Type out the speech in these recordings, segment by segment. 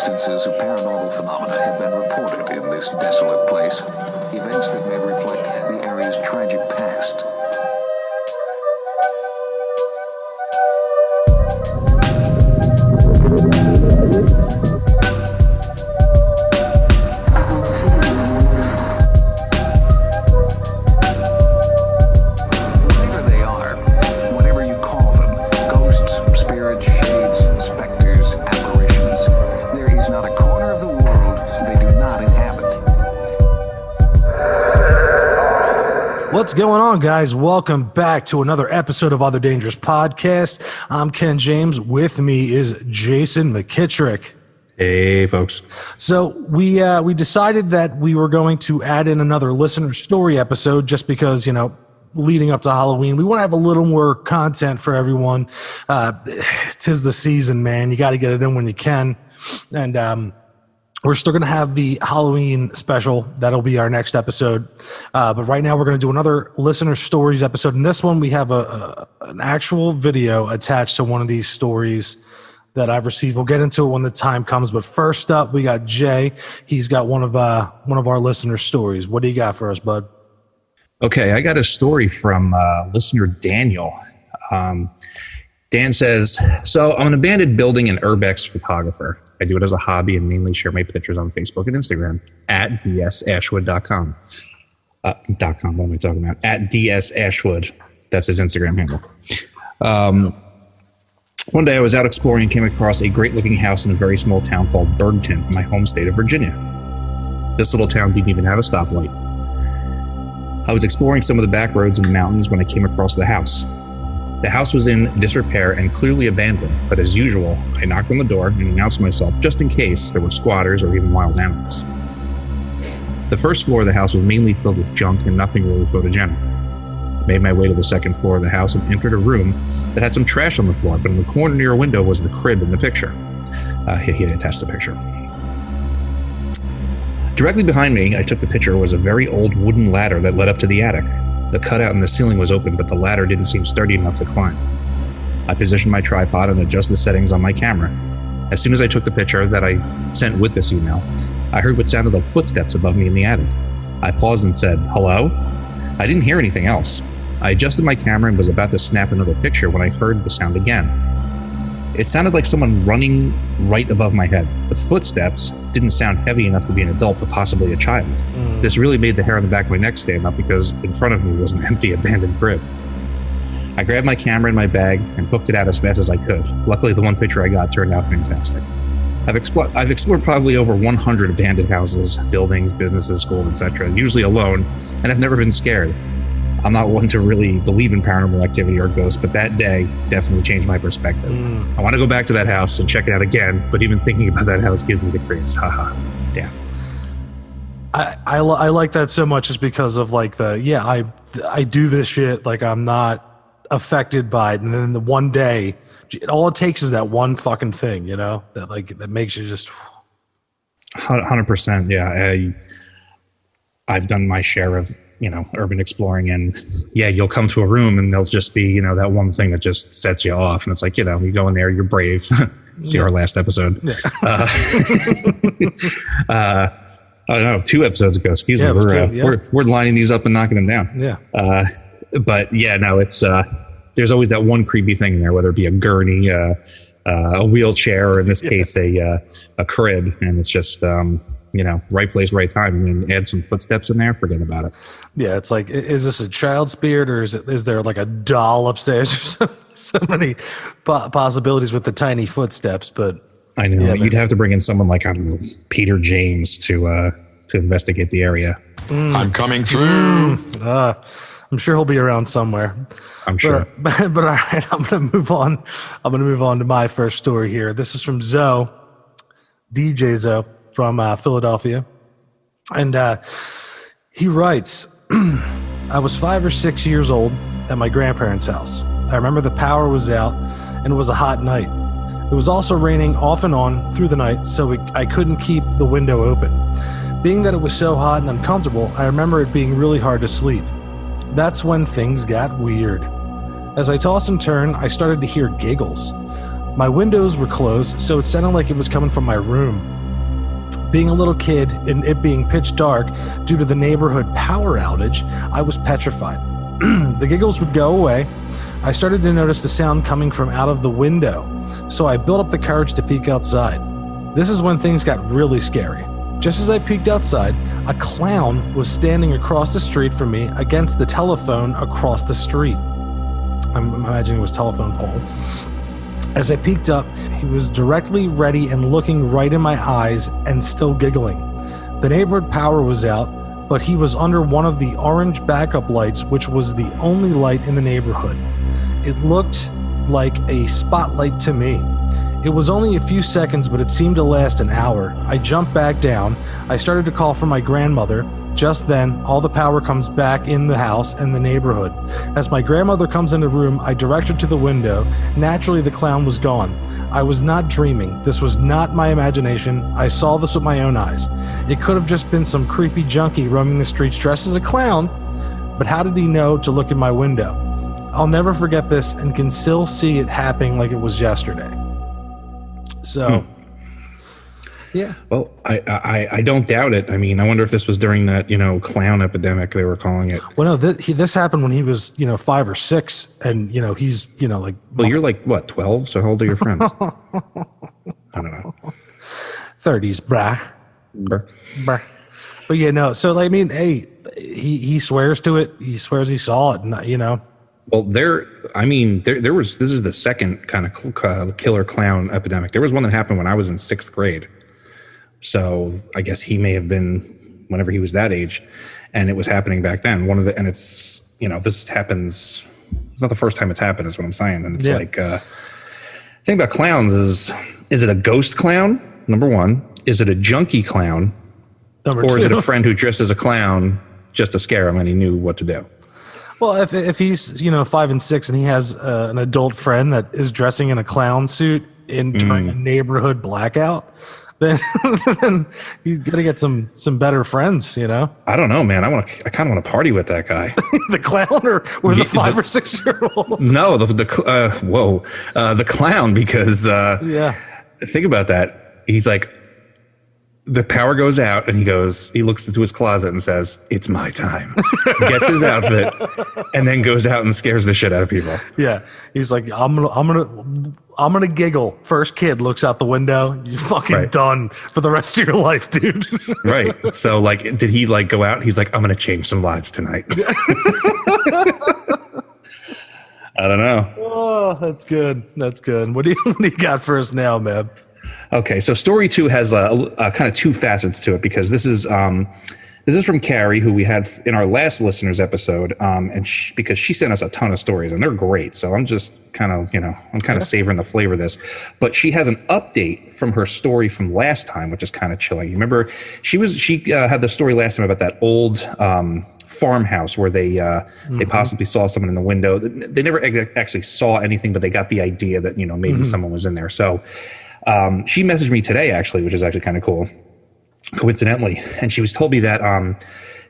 instances of paranormal phenomena have been reported in this desolate place. Events that may reflect the area's tragic past. What's going on, guys? Welcome back to another episode of Other Dangerous Podcast. I'm Ken James. With me is Jason McKittrick. Hey, folks. So we decided that we were going to add in another listener story episode just because, leading up to Halloween, we want to have a little more content for everyone. 'Tis the season, man. You got to get it in when you can. And we're still going to have the Halloween special. That'll be our next episode. But right now we're going to do another listener stories episode. In this one, we have an actual video attached to one of these stories that I've received. We'll get into it when the time comes. But first up, we got Jay. He's got one of our listener stories. What do you got for us, bud? Okay, I got a story from listener Daniel. Dan says, so I'm an abandoned building and urbex photographer. I do it as a hobby and mainly share my pictures on Facebook and Instagram at dsashwood.com. .com, what am I talking about? At dsashwood. That's his Instagram handle. One day I was out exploring and came across a great looking house in a very small town called Bergton in my home state of Virginia. This little town didn't even have a stoplight. I was exploring some of the back roads in the mountains when I came across the house. The house was in disrepair and clearly abandoned, but as usual, I knocked on the door and announced myself just in case there were squatters or even wild animals. The first floor of the house was mainly filled with junk and nothing really photogenic. I made my way to the second floor of the house and entered a room that had some trash on the floor, but in the corner near a window was the crib in the picture. He had attached a picture. Directly behind me, I took the picture, was a very old wooden ladder that led up to the attic. The cutout in the ceiling was open, but the ladder didn't seem sturdy enough to climb. I positioned my tripod and adjusted the settings on my camera. As soon as I took the picture that I sent with this email, I heard what sounded like footsteps above me in the attic. I paused and said, "Hello?" I didn't hear anything else. I adjusted my camera and was about to snap another picture when I heard the sound again. It sounded like someone running right above my head. The footsteps didn't sound heavy enough to be an adult, but possibly a child. This really made the hair on the back of my neck stand up because in front of me was an empty, abandoned crib. I grabbed my camera in my bag and booked it out as fast as I could. Luckily, the one picture I got turned out fantastic. I've explored probably over 100 abandoned houses, buildings, businesses, schools, etc., usually alone, and I've never been scared. I'm not one to really believe in paranormal activity or ghosts, but that day definitely changed my perspective. I want to go back to that house and check it out again, but even thinking about that house gives me the creeps. Haha. Damn. I like that so much just because of like I do this shit, like I'm not affected by it, and then the one day, all it takes is that one fucking thing, that makes you just 100%. Yeah. I've done my share of urban exploring, and you'll come to a room and there'll just be, that one thing that just sets you off. And it's like, you go in there, you're brave. See our last episode. Yeah. I don't know, 2 episodes ago, excuse me. We're lining these up and knocking them down. Yeah. It's, there's always that one creepy thing in there, whether it be a gurney, a wheelchair, or in this case, a crib. And it's just, right place, right time, and then add some footsteps in there, forget about it. Yeah, it's like, is this a child spirit, or is there like a doll upstairs? So many possibilities with the tiny footsteps, but I know you'd have to bring in someone like, I don't know, Peter James to investigate the area. I'm coming through. I'm sure he'll be around somewhere. I'm sure. But all right, I'm going to move on. I'm going to move on to my first story here. This is from Zoe, DJ Zoe, from Philadelphia. And he writes, I was 5 or 6 years old at my grandparents' house. I remember the power was out and it was a hot night. It was also raining off and on through the night, so I couldn't keep the window open. Being that it was so hot and uncomfortable, I remember it being really hard to sleep. That's when things got weird. As I tossed and turned, I started to hear giggles. My windows were closed, so it sounded like it was coming from my room. Being a little kid and it being pitch dark due to the neighborhood power outage, I was petrified. The giggles would go away. I started to notice the sound coming from out of the window, so I built up the courage to peek outside. This is when things got really scary. Just as I peeked outside, a clown was standing across the street from me against the telephone across the street. I'm imagining it was telephone pole. As I peeked up, he was directly ready and looking right in my eyes and still giggling. The neighborhood power was out, but he was under one of the orange backup lights, which was the only light in the neighborhood. It looked like a spotlight to me. It was only a few seconds, but it seemed to last an hour. I jumped back down. I started to call for my grandmother. Just then, all the power comes back in the house and the neighborhood. As my grandmother comes in the room, I direct her to the window. Naturally, the clown was gone. I was not dreaming. This was not my imagination. I saw this with my own eyes. It could have just been some creepy junkie roaming the streets dressed as a clown, but how did he know to look in my window? I'll never forget this and can still see it happening like it was yesterday. So, yeah. Well, I don't doubt it. I mean, I wonder if this was during that, clown epidemic they were calling it. Well, no, this happened when he was, 5 or 6, and, he's, like... Well, you're like, what, 12? So how old are your friends? I don't know. 30s, brah. Brah. But, so, I mean, hey, he swears to it. He swears he saw it, and, Well, there was, this is the second kind of killer clown epidemic. There was one that happened when I was in 6th grade. So I guess he may have been whenever he was that age, and it was happening back then. And it's, this happens, it's not the first time it's happened is what I'm saying. And it's like, the thing about clowns is it a ghost clown? Number one. Is it a junkie clown? Number or two. Is it a friend who dressed as a clown just to scare him and he knew what to do? Well, if he's 5 and 6 and he has an adult friend that is dressing in a clown suit during a neighborhood blackout, then you got to get some better friends. I don't know, man. I kind of want to party with that guy. The clown or the 5 or 6 year old? No, the clown, because think about that. He's like, the power goes out and he looks into his closet and says, "It's my time." Gets his outfit and then goes out and scares the shit out of people. Yeah. He's like, I'm gonna giggle. First kid looks out the window. You're fucking done for the rest of your life, dude. Right. So did he go out? He's like, "I'm going to change some lives tonight." I don't know. Oh, that's good. That's good. What do you got for us now, Meb? Okay, so story 2 has kind of 2 facets to it, because this is from Carrie, who we had in our last listeners episode, and because she sent us a ton of stories and they're great. So I'm just kind of savoring the flavor of this. But she has an update from her story from last time, which is kind of chilling. You remember she had the story last time about that old farmhouse where they possibly saw someone in the window. They never actually saw anything, but they got the idea that maybe someone was in there. So. She messaged me today, actually, which is actually kind of cool, coincidentally. And she was told me that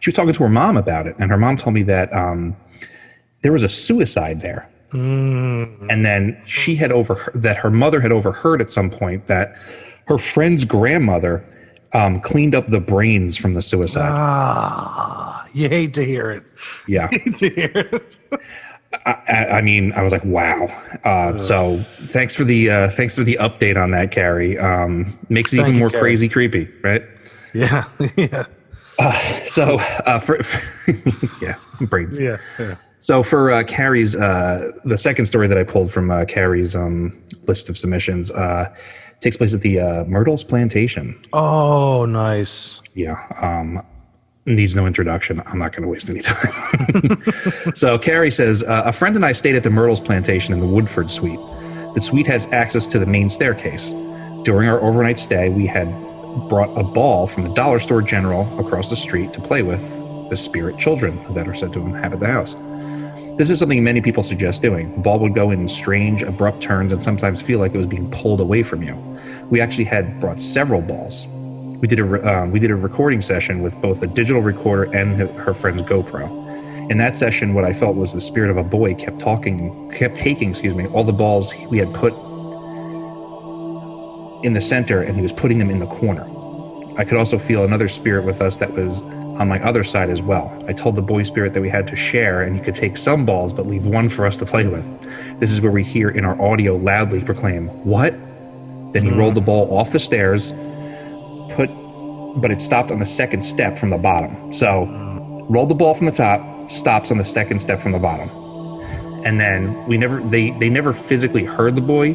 she was talking to her mom about it. And her mom told me that there was a suicide there. And then she had that her mother had overheard at some point that her friend's grandmother cleaned up the brains from the suicide. You hate to hear it. Yeah. You hate to hear it. I mean, I was like, wow. So thanks for the update on that, Carrie. Makes it even more crazy, creepy, right? Yeah. Yeah. For brains. Yeah. So for Carrie's, the second story that I pulled from Carrie's list of submissions takes place at the Myrtle's Plantation. Oh, nice. Yeah. Needs no introduction. I'm not going to waste any time. So Carrie says, a friend and I stayed at the Myrtle's Plantation in the Woodford Suite. The suite has access to the main staircase. During our overnight stay, we had brought a ball from the Dollar Store General across the street to play with the spirit children that are said to inhabit the house. This is something many people suggest doing. The ball would go in strange, abrupt turns and sometimes feel like it was being pulled away from you. We actually had brought several balls. We did a recording session with both a digital recorder and her friend's GoPro. In that session, what I felt was the spirit of a boy kept taking, all the balls we had put in the center, and he was putting them in the corner. I could also feel another spirit with us that was on my other side as well. I told the boy spirit that we had to share and he could take some balls but leave one for us to play with. This is where we hear in our audio loudly proclaim, "What?" Then he rolled the ball off the stairs, but it stopped on the second step from the bottom. So rolled the ball from the top, stops on the second step from the bottom. And then they never physically heard the boy,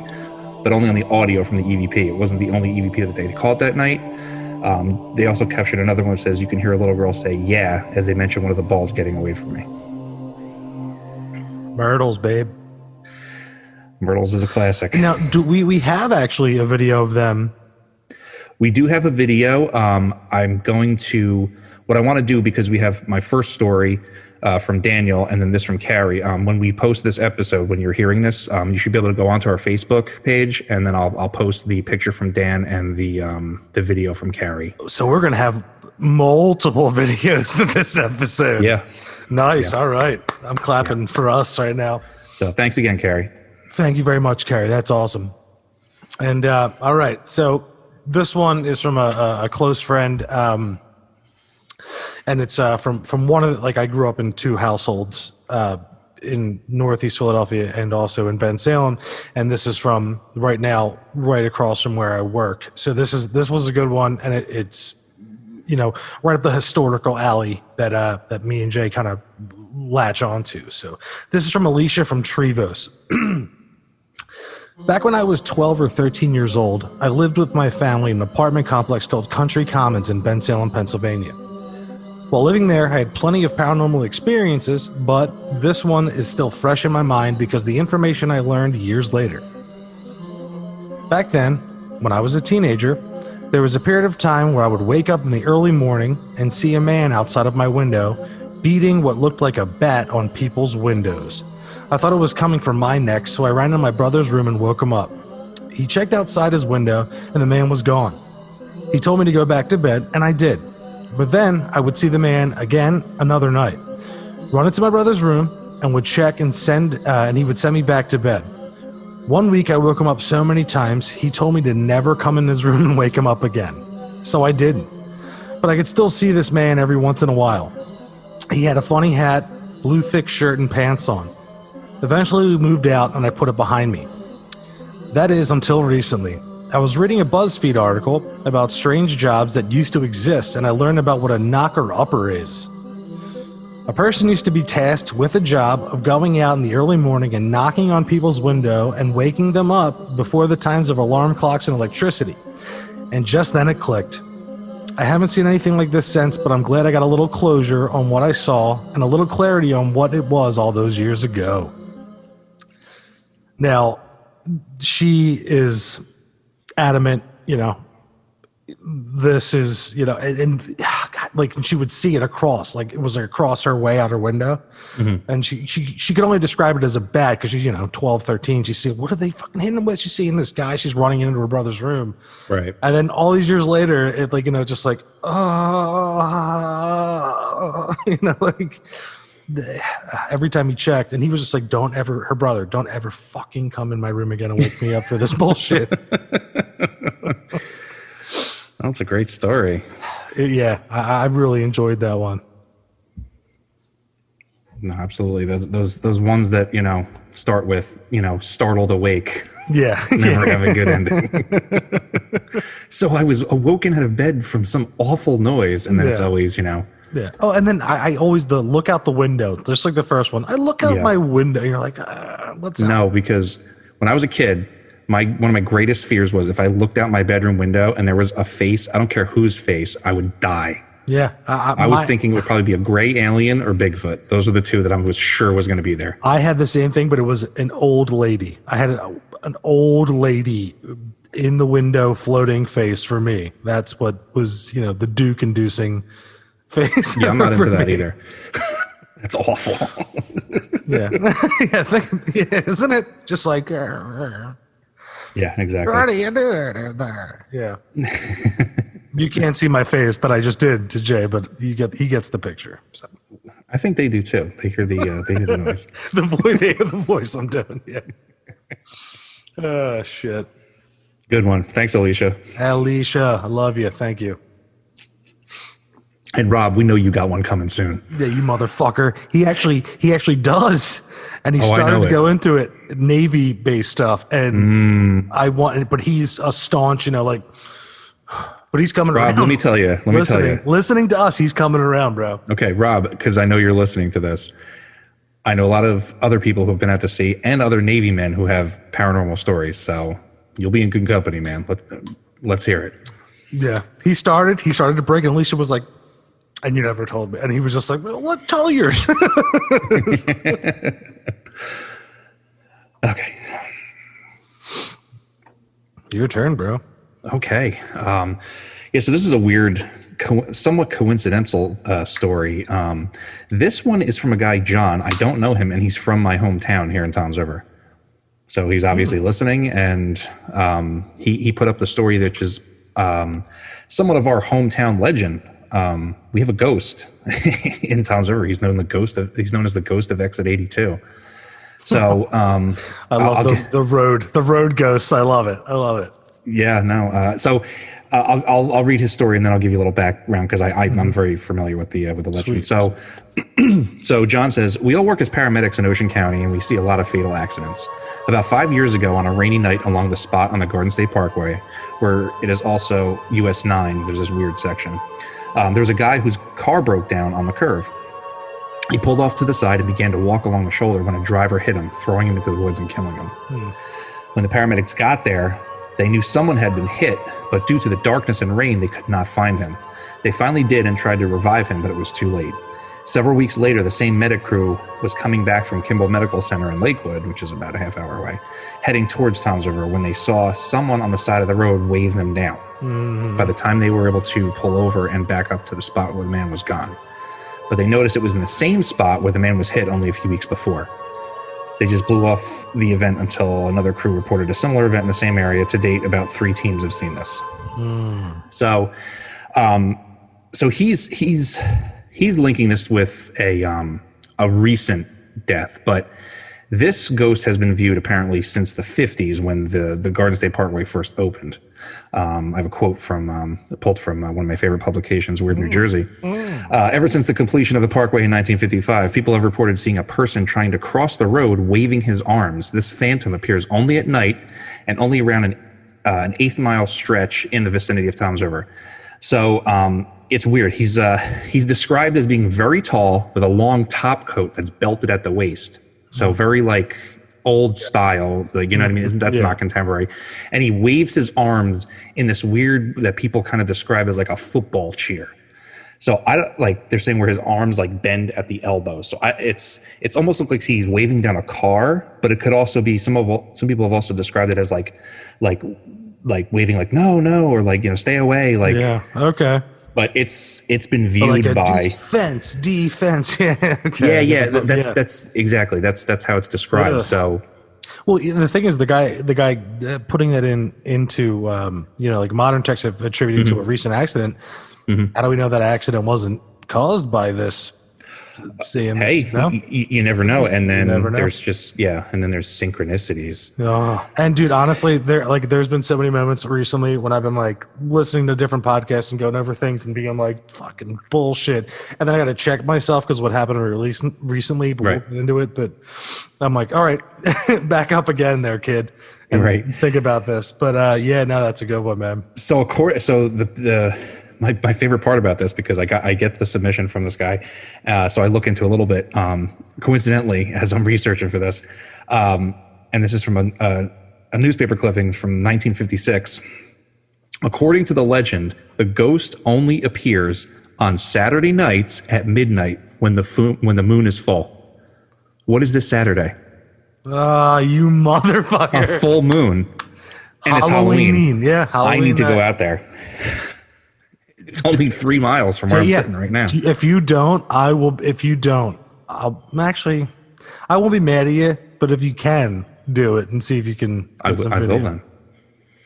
but only on the audio from the EVP. It wasn't the only EVP that they called that night. They also captured another one that says you can hear a little girl say, "Yeah," as they mention one of the balls getting away from me. Myrtles, babe. Myrtles is a classic. Now, do we have actually a video of them? We do have a video. I'm going to, what I want to do, because we have my first story from Daniel and then this from Carrie. When we post this episode, when you're hearing this, you should be able to go onto our Facebook page, and then I'll post the picture from Dan and the video from Carrie. So we're gonna have multiple videos in this episode. Yeah. Nice. Yeah. All right. I'm clapping for us right now. So thanks again, Carrie. Thank you very much, Carrie. That's awesome. And all right. So this one is from a close friend. And it's from one of the, like, I grew up in two households in Northeast Philadelphia and also in Bensalem, and this is from right now, right across from where I work. So this was a good one, and it's right up the historical alley that me and Jay kind of latch onto. So this is from Alicia from Trevose. Back when I was 12 or 13 years old, I lived with my family in an apartment complex called Country Commons in Bensalem, Pennsylvania. While living there, I had plenty of paranormal experiences, but this one is still fresh in my mind because of the information I learned years later. Back then, when I was a teenager, there was a period of time where I would wake up in the early morning and see a man outside of my window beating what looked like a bat on people's windows. I thought it was coming for my neck, so I ran to my brother's room and woke him up. He checked outside his window, and the man was gone. He told me to go back to bed, and I did. But then I would see the man again another night, run into my brother's room, and would check and he would send me back to bed. One week I woke him up so many times, he told me to never come in his room and wake him up again. So I didn't. But I could still see this man every once in a while. He had a funny hat, blue thick shirt, and pants on. Eventually we moved out and I put it behind me. That is, until recently. I was reading a BuzzFeed article about strange jobs that used to exist, and I learned about what a knocker-upper is. A person used to be tasked with a job of going out in the early morning and knocking on people's window and waking them up before the times of alarm clocks and electricity. And just then it clicked. I haven't seen anything like this since, but I'm glad I got a little closure on what I saw and a little clarity on what it was all those years ago. Now, she is adamant, this is, and God, like, she would see it across, like it was like across her way out her window. Mm-hmm. And she could only describe it as a bat because she's, 12, 13. She's seeing, what are they fucking hitting him with? She's seeing this guy, she's running into her brother's room. Right. And then all these years later, it just like, every time he checked, and he was just like, her brother, don't ever fucking come in my room again and wake me up for this bullshit. That's a great story. Yeah, I really enjoyed that one. No, absolutely. Those ones that, start with, startled awake. Yeah. Never have a good ending. So I was awoken out of bed from some awful noise, and then it's always, Yeah. Oh, and then I always look out the window, just like the first one. I look out my window, and you're like, what's up? No, because when I was a kid, one of my greatest fears was if I looked out my bedroom window and there was a face, I don't care whose face, I would die. Yeah. I was thinking it would probably be a gray alien or Bigfoot. Those are the two that I was sure was going to be there. I had the same thing, but it was an old lady. I had an old lady in the window floating face for me. That's what was, the Duke-inducing face. Yeah, I'm not into that either. That's awful. Yeah. Isn't it just like... Yeah, exactly. What are you doing there? Yeah. You can't see my face that I just did to Jay, but he gets the picture. So. I think they do too. They hear the noise. They hear the voice I'm doing. Yeah. Oh shit. Good one. Thanks, Alicia. Alicia, I love you. Thank you. And Rob, we know you got one coming soon. Yeah, you motherfucker. He actually does. And he I started know to it. go into it, Navy based stuff. And but he's a staunch, but he's coming Rob, around. let me tell you. Listening to us, he's coming around, bro. Okay, Rob, because I know you're listening to this. I know a lot of other people who've been out to sea and other Navy men who have paranormal stories. So you'll be in good company, man. Let's hear it. Yeah. He started to break, and Alicia was like, and you never told me. And he was just like, well, let's tell yours. Okay. Your turn, bro. Okay. So this is a weird, somewhat coincidental story. This one is from a guy, John. I don't know him, and he's from my hometown here in Toms River. So he's obviously listening, and he put up the story, which is somewhat of our hometown legend. We have a ghost in Toms River. He's known as the ghost of Exit 82. So I love the road ghosts. I love it. Yeah, no. So I'll read his story, and then I'll give you a little background because I'm very familiar with the legend. Sweet. So John says, we all work as paramedics in Ocean County, and we see a lot of fatal accidents. About 5 years ago, on a rainy night along the spot on the Garden State Parkway, where it is also US 9, there's this weird section. There was a guy whose car broke down on the curve. He pulled off to the side and began to walk along the shoulder when a driver hit him, throwing him into the woods and killing him. When the paramedics got there, they knew someone had been hit, but due to the darkness and rain, they could not find him. They finally did and tried to revive him, but it was too late. Several weeks later, the same medic crew was coming back from Kimball Medical Center in Lakewood, which is about a half hour away, heading towards Toms River when they saw someone on the side of the road wave them down. By the time they were able to pull over and back up to the spot where the man was gone. But they noticed it was in the same spot where the man was hit only a few weeks before. They just blew off the event until another crew reported a similar event in the same area. To date, about 3 teams have seen this. So he's linking this with a recent death, but this ghost has been viewed apparently since the 50s when the Garden State Parkway first opened. I have a quote pulled from one of my favorite publications, Weird New Jersey. Ever since the completion of the parkway in 1955, people have reported seeing a person trying to cross the road waving his arms. This phantom appears only at night and only around an 8th-mile stretch in the vicinity of Toms River. So it's weird. He's described as being very tall with a long top coat that's belted at the waist. So very like old style, like, you know what I mean? That's not contemporary. And he waves his arms in this weird, that people kind of describe as like a football cheer. So they're saying where his arms like bend at the elbow. So it's almost looked like he's waving down a car, but it could also be some people have also described it as like waving like no, or like, stay away. Like, yeah. Okay. But it's been viewed like by defense. Yeah. Okay. Yeah. That's exactly. That's how it's described. Yeah. So, well, the thing is, the guy putting that into like modern texts have attributed to a recent accident. How do we know that accident wasn't caused by this? You never know. And then there's there's synchronicities. Oh. And dude, honestly, there's been so many moments recently when I've been like listening to different podcasts and going over things and being like fucking bullshit. And then I got to check myself because what happened recently, but we'll get into it. But I'm like, all right, back up again there, kid. And think about this. But that's a good one, man. So my favorite part about this, because I get the submission from this guy, so I look into a little bit. Coincidentally, as I'm researching for this, and this is from a newspaper clipping from 1956. According to the legend, the ghost only appears on Saturday nights at midnight when the moon is full. What is this Saturday? You motherfucker! A full moon, and it's Halloween. Yeah, Halloween. I need to go out there. It's only 3 miles from where I'm sitting right now. If you don't, I will. If you don't, I won't be mad at you. But if you can do it and see if you can, I will then.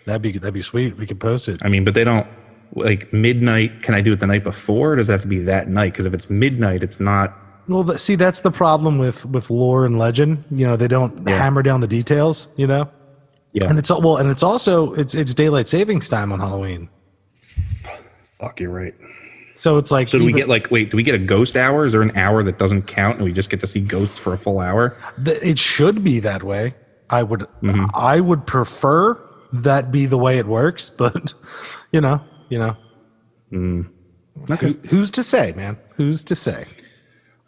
That'd be sweet. We could post it. I mean, but they don't like midnight. Can I do it the night before? Or does it have to be that night? Because if it's midnight, it's not. Well, that's the problem with lore and legend. They don't hammer down the details. Yeah, and it's also daylight savings time on Halloween. Fuck, you're right. So it's like, So do we get do we get a ghost hour? Is there an hour that doesn't count and we just get to see ghosts for a full hour? It should be that way. I would prefer that be the way it works, but Okay. Who's to say, man? Who's to say?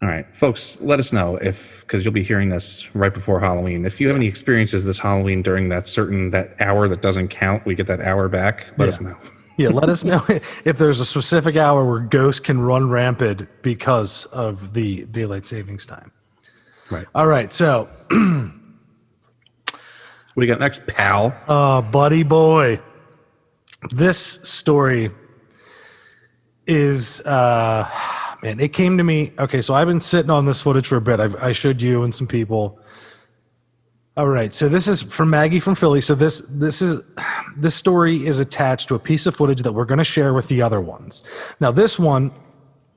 All right, folks, let us know because you'll be hearing this right before Halloween. If you have any experiences this Halloween during that hour that doesn't count, we get that hour back. Let us know. Yeah, let us know if there's a specific hour where ghosts can run rampant because of the daylight savings time. Right. All right, so What do you got next, pal? buddy boy, this story is man, it came to me. Okay, so I've been sitting on this footage for a bit. I showed you and some people. All right, so this is from Maggie from Philly. So this story is attached to a piece of footage that we're going to share with the other ones. Now, this one,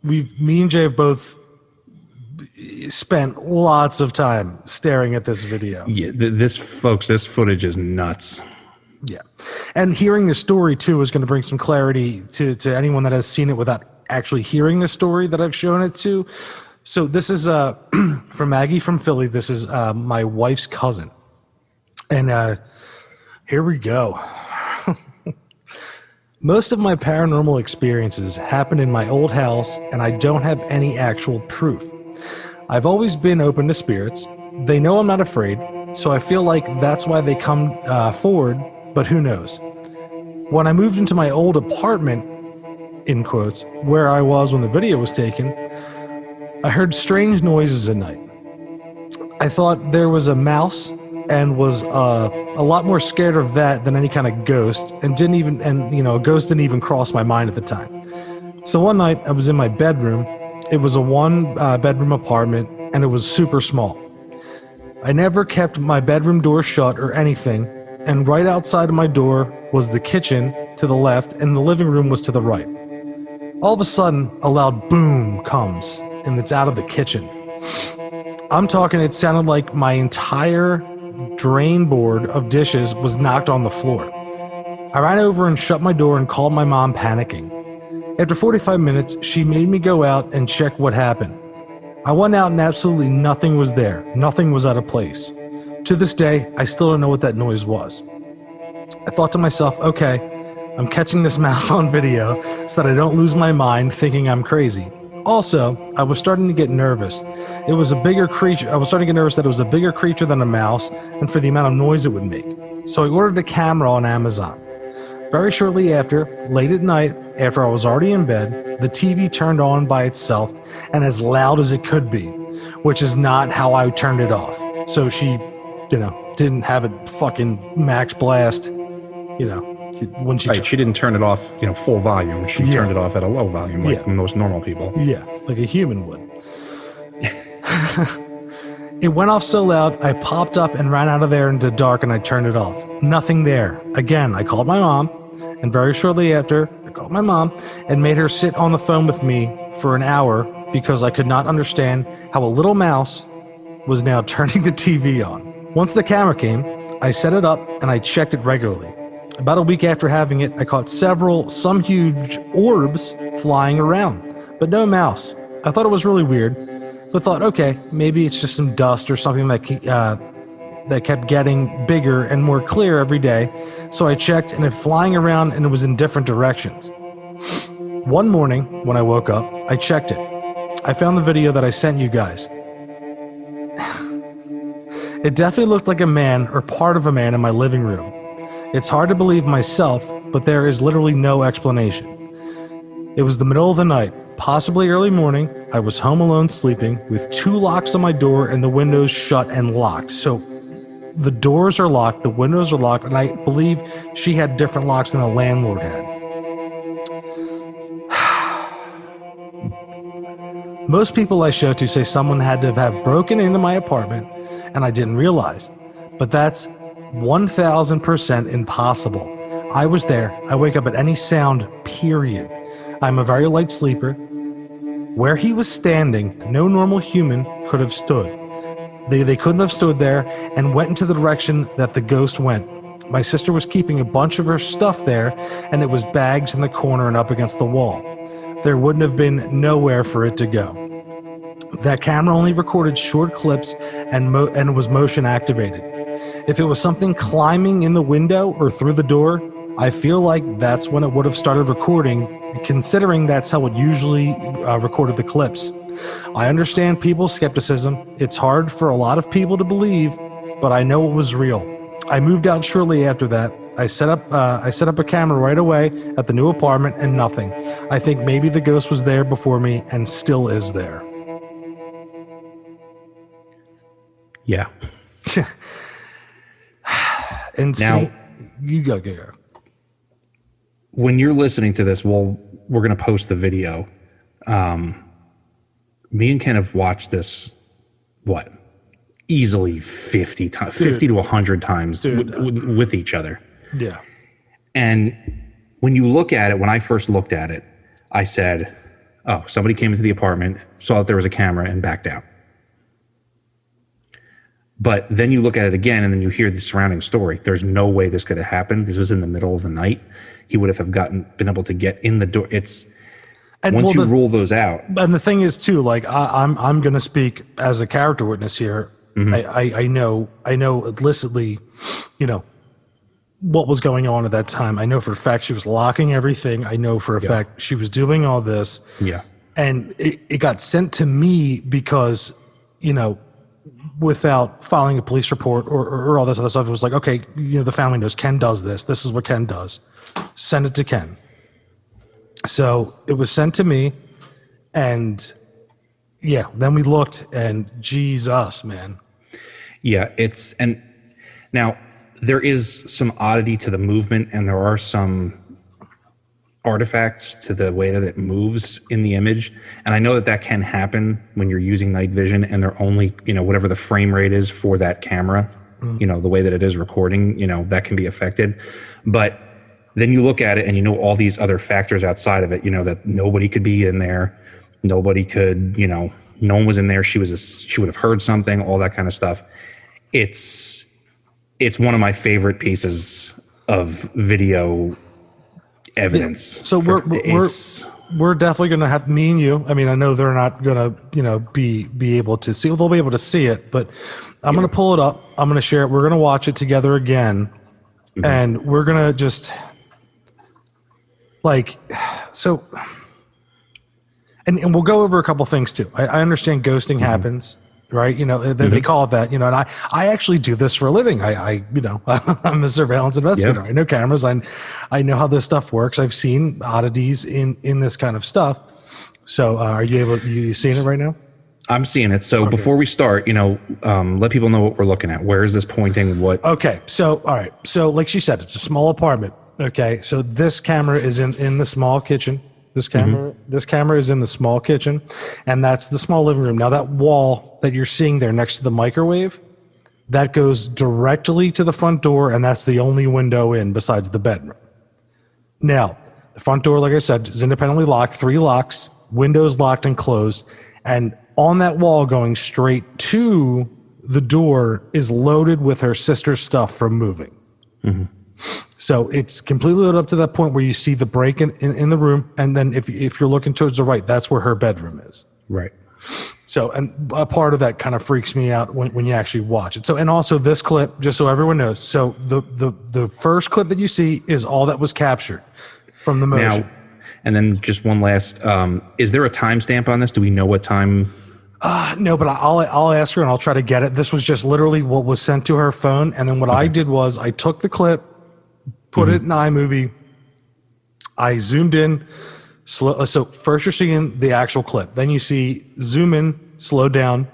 me and Jay have both spent lots of time staring at this video. Yeah, this footage is nuts. Yeah, and hearing the story too is going to bring some clarity to anyone that has seen it without actually hearing the story that I've shown it to. So this is from Maggie from Philly. This is my wife's cousin. And here we go. Most of my paranormal experiences happen in my old house, and I don't have any actual proof. I've always been open to spirits. They know I'm not afraid, so I feel like that's why they come forward, but who knows. When I moved into my old apartment, in quotes, where I was when the video was taken, I heard strange noises at night. I thought there was a mouse and was a lot more scared of that than any kind of ghost, and a ghost didn't even cross my mind at the time. So one night I was in my bedroom. It was a one bedroom apartment, and it was super small. I never kept my bedroom door shut or anything, and right outside of my door was the kitchen to the left, and the living room was to the right. All of a sudden, a loud boom comes, and it's out of the kitchen. I'm talking, it sounded like my entire drain board of dishes was knocked on the floor. I ran over and shut my door and called my mom, panicking. After 45 minutes, she made me go out and check what happened. I went out and absolutely nothing was there. Nothing was out of place. To this day, I still don't know what that noise was. I thought to myself, okay, I'm catching this mouse on video so that I don't lose my mind thinking I'm crazy. Also, I was starting to get nervous. It was a bigger creature. I was starting to get nervous that it was a bigger creature than a mouse and for the amount of noise it would make. So I ordered a camera on Amazon. Very shortly after, late at night, after I was already in bed, the TV turned on by itself and as loud as it could be, which is not how I turned it off. So she, didn't have it fucking max blast, when she Right, she didn't turn it off, full volume. She turned it off at a low volume, like most normal people. Yeah, like a human would. It went off so loud, I popped up and ran out of there into the dark, and I turned it off. Nothing there. Again, I called my mom, and very shortly after, I called my mom and made her sit on the phone with me for an hour because I could not understand how a little mouse was now turning the TV on. Once the camera came, I set it up and I checked it regularly. About a week after having it, I caught some huge orbs flying around, but no mouse. I thought it was really weird, but thought, okay, maybe it's just some dust or something that kept getting bigger and more clear every day. So I checked, and it flying around, and it was in different directions. One morning, when I woke up, I checked it. I found the video that I sent you guys. It definitely looked like a man or part of a man in my living room. It's hard to believe myself, but there is literally no explanation. It was the middle of the night, possibly early morning. I was home alone sleeping with 2 locks on my door and the windows shut and locked. So the doors are locked, the windows are locked, and I believe she had different locks than the landlord had. Most people I show to say someone had to have broken into my apartment and I didn't realize, but that's 1000% impossible. I was there. I wake up at any sound, period. I'm a very light sleeper. Where he was standing, no normal human could have stood. They couldn't have stood there and went into the direction that the ghost went. My sister was keeping a bunch of her stuff there, and it was bags in the corner and up against the wall. there wouldn't have been nowhere for it to go. That camera only recorded short clips and was motion activated. If it was something climbing in the window or through the door, I feel like that's when it would have started recording, considering that's how it usually recorded the clips. I understand people's skepticism. It's hard for a lot of people to believe, but I know it was real. I moved out shortly after that. I set up a camera right away at the new apartment and nothing. I think maybe the ghost was there before me and still is there. Yeah. And now, you go. When you're listening to this, we're going to post the video. Me and Ken have watched this, easily 50 times, 50 to 100 times with each other. Yeah. And when you look at it, when I first looked at it, I said, oh, somebody came into the apartment, saw that there was a camera and backed out. But then you look at it again and then you hear the surrounding story. There's no way this could have happened. This was in the middle of the night. He would have been able to get in the door. Once you rule those out. And the thing is too, like I'm going to speak as a character witness here. Mm-hmm. I know illicitly, what was going on at that time. I know for a fact she was locking everything. I know for a fact she was doing all this. Yeah. And it got sent to me because, without filing a police report or all this other stuff, it was like, okay, the family knows Ken does this. This is what Ken does. Send it to Ken. So it was sent to me, and then we looked, and Jesus, man. Yeah, and now there is some oddity to the movement, and there are some artifacts to the way that it moves in the image. And I know that can happen when you're using night vision and they're only, whatever the frame rate is for that camera, the way that it is recording, that can be affected. But then you look at it and all these other factors outside of it, that nobody could be in there. Nobody could, no one was in there. She would have heard something, all that kind of stuff. It's one of my favorite pieces of video evidence. Yeah. So we're definitely going to have me and you. I mean, I know they're not going to, be able to see, they'll be able to see it, but I'm going to pull it up. I'm going to share it. We're going to watch it together again. Mm-hmm. And we're going to just and we'll go over a couple things too. I understand ghosting happens, right? They call it that, and I actually do this for a living. I'm a surveillance investigator. Yep. I know cameras. I know how this stuff works. I've seen oddities in this kind of stuff. So are you seeing it right now? I'm seeing it. So before we start, let people know what we're looking at. Where is this pointing? Okay. So, all right. So like she said, it's a small apartment. Okay. So this camera is in the small kitchen. This camera is in the small kitchen, and that's the small living room. Now that wall that you're seeing there next to the microwave, that goes directly to the front door, and that's the only window in besides the bedroom. Now, the front door, like I said, is independently locked, 3 locks, windows locked and closed, and on that wall going straight to the door is loaded with her sister's stuff from moving. Mm-hmm. So it's completely lit up to that point where you see the break in the room. And then if you're looking towards the right, that's where her bedroom is. Right. So, and a part of that kind of freaks me out when you actually watch it. So, and also this clip, just so everyone knows. So the first clip that you see is all that was captured from the motion. Now, and then just one last, is there a timestamp on this? Do we know what time? No, but I'll ask her and I'll try to get it. This was just literally what was sent to her phone. And then what I did was I took the clip, put it in iMovie. I zoomed in. So first you're seeing the actual clip. Then you see zoom in, slow down,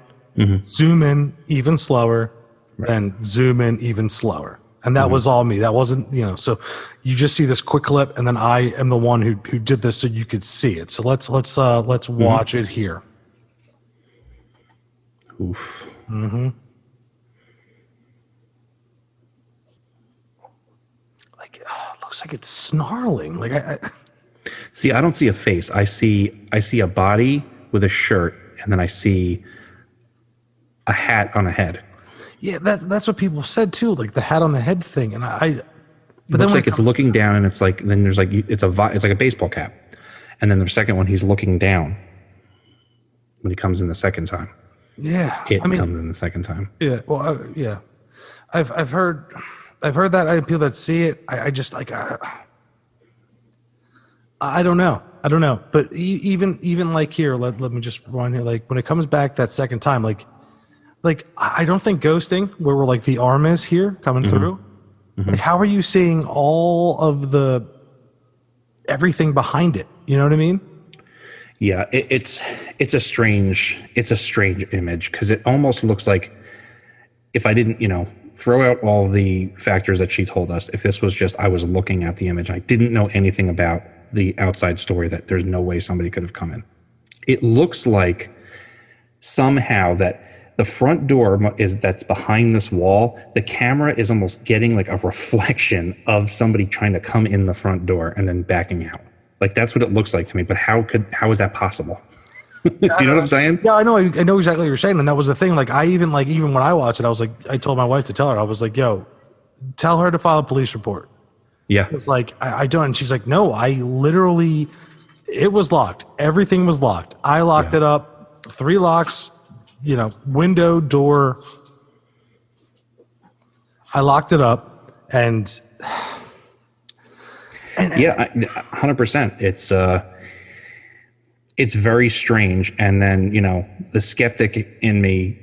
zoom in even slower, then zoom in even slower. And that was all me. That wasn't, so you just see this quick clip, and then I am the one who did this so you could see it. So let's watch it here. Oof. Mm-hmm. Looks like it's snarling. Like I see, I don't see a face. I see a body with a shirt, and then I see a hat on a head. Yeah, that's what people said too, like the hat on the head thing. And but looks like it's looking down, and it's like then there's like it's like a baseball cap, And then the second one, he's looking down when he comes in the second time. Yeah. It comes in the second time. Yeah. Well, yeah. I've heard that. I have people that see it. I just like, I don't know. But even like here, let me just run here. Like when it comes back that second time, like I don't think ghosting where we're like the arm is here coming through. Like, how are you seeing all of everything behind it? You know what I mean? Yeah, it's a strange image because it almost looks like if I didn't, throw out all the factors that she told us, if this was just I was looking at the image, I didn't know anything about the outside story, that there's no way somebody could have come in. It looks like somehow that the front door that's behind this wall, the camera is almost getting like a reflection of somebody trying to come in the front door and then backing out. Like that's what it looks like to me. But how is that possible? Do you know what I'm saying? Yeah, I know exactly what you're saying. And that was the thing. Like even when I watched it, I was like, I told my wife to tell her, I was like, yo, tell her to file a police report. Yeah. It was like, I don't. And she's like, no, it was locked. Everything was locked. I locked it up, 3 locks, window, door. I locked it up and yeah, 100%. It's very strange. And then, the skeptic in me,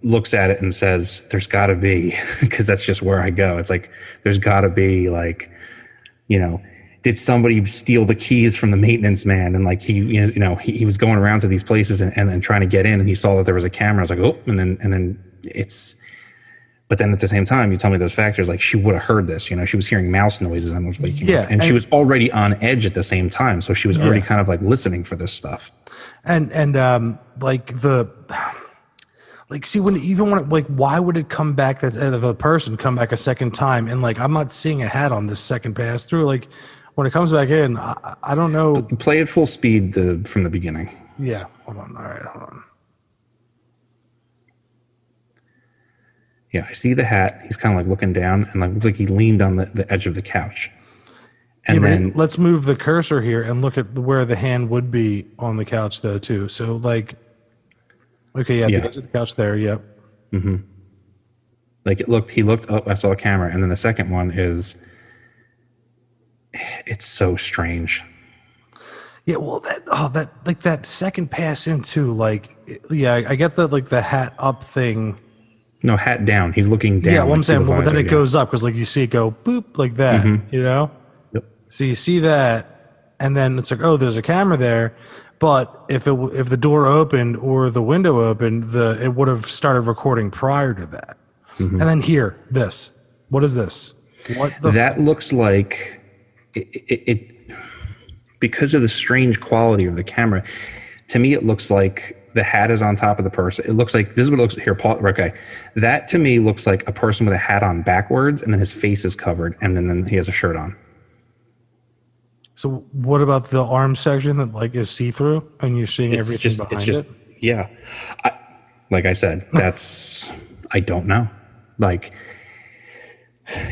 looks at it and says, there's got to be, because that's just where I go. It's like, there's got to be like, did somebody steal the keys from the maintenance man? And like he was going around to these places and then trying to get in, and he saw that there was a camera. I was like, oh, and then but then at the same time, you tell me those factors, like she would have heard this, she was hearing mouse noises and was waking up, and she was already on edge at the same time. So she was already kind of like listening for this stuff. And why would it come back that the person come back a second time? And like, I'm not seeing a hat on this second pass through. Like when it comes back in, I don't know. Play at full speed from the beginning. Yeah. Hold on. All right. Hold on. Yeah, I see the hat. He's kind of like looking down and like looks like he leaned on the edge of the couch. And then let's move the cursor here and look at where the hand would be on the couch though too. So like, okay, the edge of the couch there. Yep. Mm-hmm. Like he looked up. I saw a camera, and then the second one is. It's so strange. Yeah, well, that second pass into like, I get the hat up thing. No, hat down. He's looking down. Yeah, well, I'm saying, but then it goes up because like you see it go boop like that, Yep. So you see that, and then it's like, oh, there's a camera there, but if the door opened or the window opened, it would have started recording prior to that. And then here, this. What is this? That looks like it because of the strange quality of the camera. To me, it looks like the hat is on top of the person. It looks like this is what it looks here, Paul. Okay, that to me looks like a person with a hat on backwards, and then his face is covered, and then he has a shirt on. So what about the arm section that like is see through, and you're seeing everything behind it? Yeah, like I said, that's I don't know. Like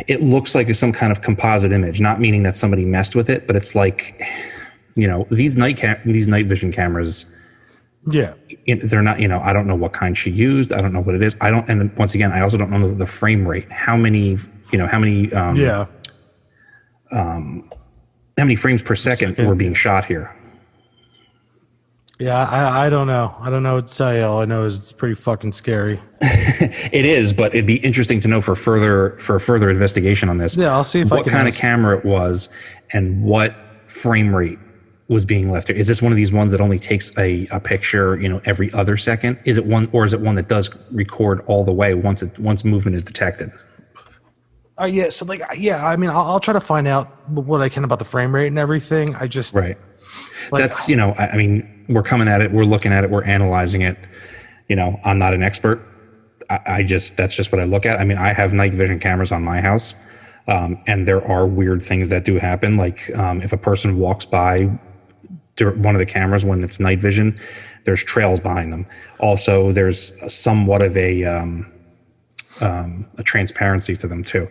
it looks like some kind of composite image, not meaning that somebody messed with it, but it's like these night vision cameras. Yeah, they're not. I don't know what kind she used. I don't know what it is. I don't. And once again, I also don't know the frame rate. How many frames per second were being shot here? Yeah, I don't know. I don't know what to tell you. All I know is it's pretty fucking scary. It is, but it'd be interesting to know for further investigation on this. Yeah, I'll see if I can. What kind of camera it was and what frame rate was being left here. Is this one of these ones that only takes a picture, every other second? Is it one that does record all the way once movement is detected? Yeah. So I mean, I'll try to find out what I can about the frame rate and everything. I just right. That's I mean, we're coming at it, we're looking at it, we're analyzing it. I'm not an expert. That's just what I look at. I mean, I have night vision cameras on my house, and there are weird things that do happen. Like if a person walks by one of the cameras when it's night vision, there's trails behind them. Also, there's somewhat of a transparency to them too.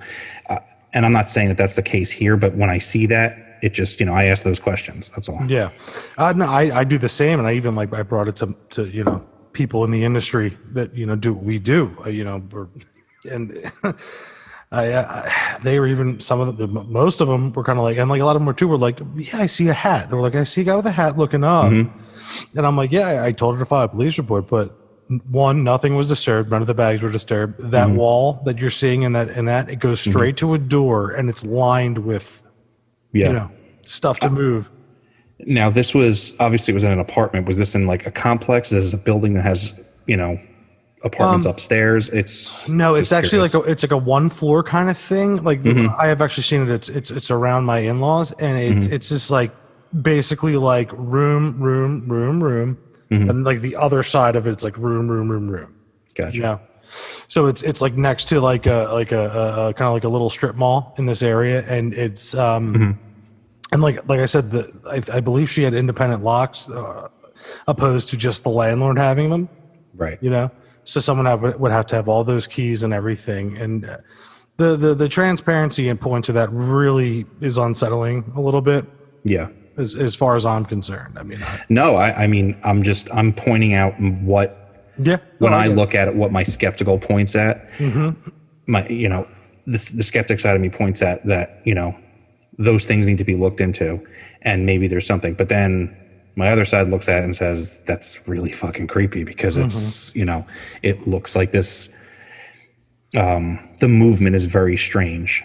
And I'm not saying that that's the case here, but when I see that, it just, I ask those questions. That's all. Yeah. No, I do the same. And I even I brought it to people in the industry that, do what we do, and they were even some of them, most of them were kind of like, and a lot of them were too, were like, yeah, I see a hat. They were like, I see a guy with a hat looking up. And I'm like, yeah, I told her to file a police report, but one, nothing was disturbed. None of the bags were disturbed. That wall that you're seeing in that, it goes straight to a door and it's lined with, stuff to move. Now, this was obviously it was in an apartment. Was this in like a complex? This is a building that has, apartments upstairs. It's actually it's like a one floor kind of thing. I have actually seen it. It's around my in-laws, and it's just like basically like room, and like the other side of it's like room. Gotcha. So it's like next to like a kind of like a little strip mall in this area, and it's and like I said, I believe she had independent locks, opposed to just the landlord having them. Right. So someone would have to have all those keys and everything, and the transparency and point to that really is unsettling a little bit. Yeah. As far as I'm concerned, I mean. I'm pointing out what. Yeah. When I look at it, what my skeptical points at, my the skeptic side of me points at that those things need to be looked into, and maybe there's something. But then my other side looks at it and says that's really fucking creepy because it's it looks like this. The movement is very strange.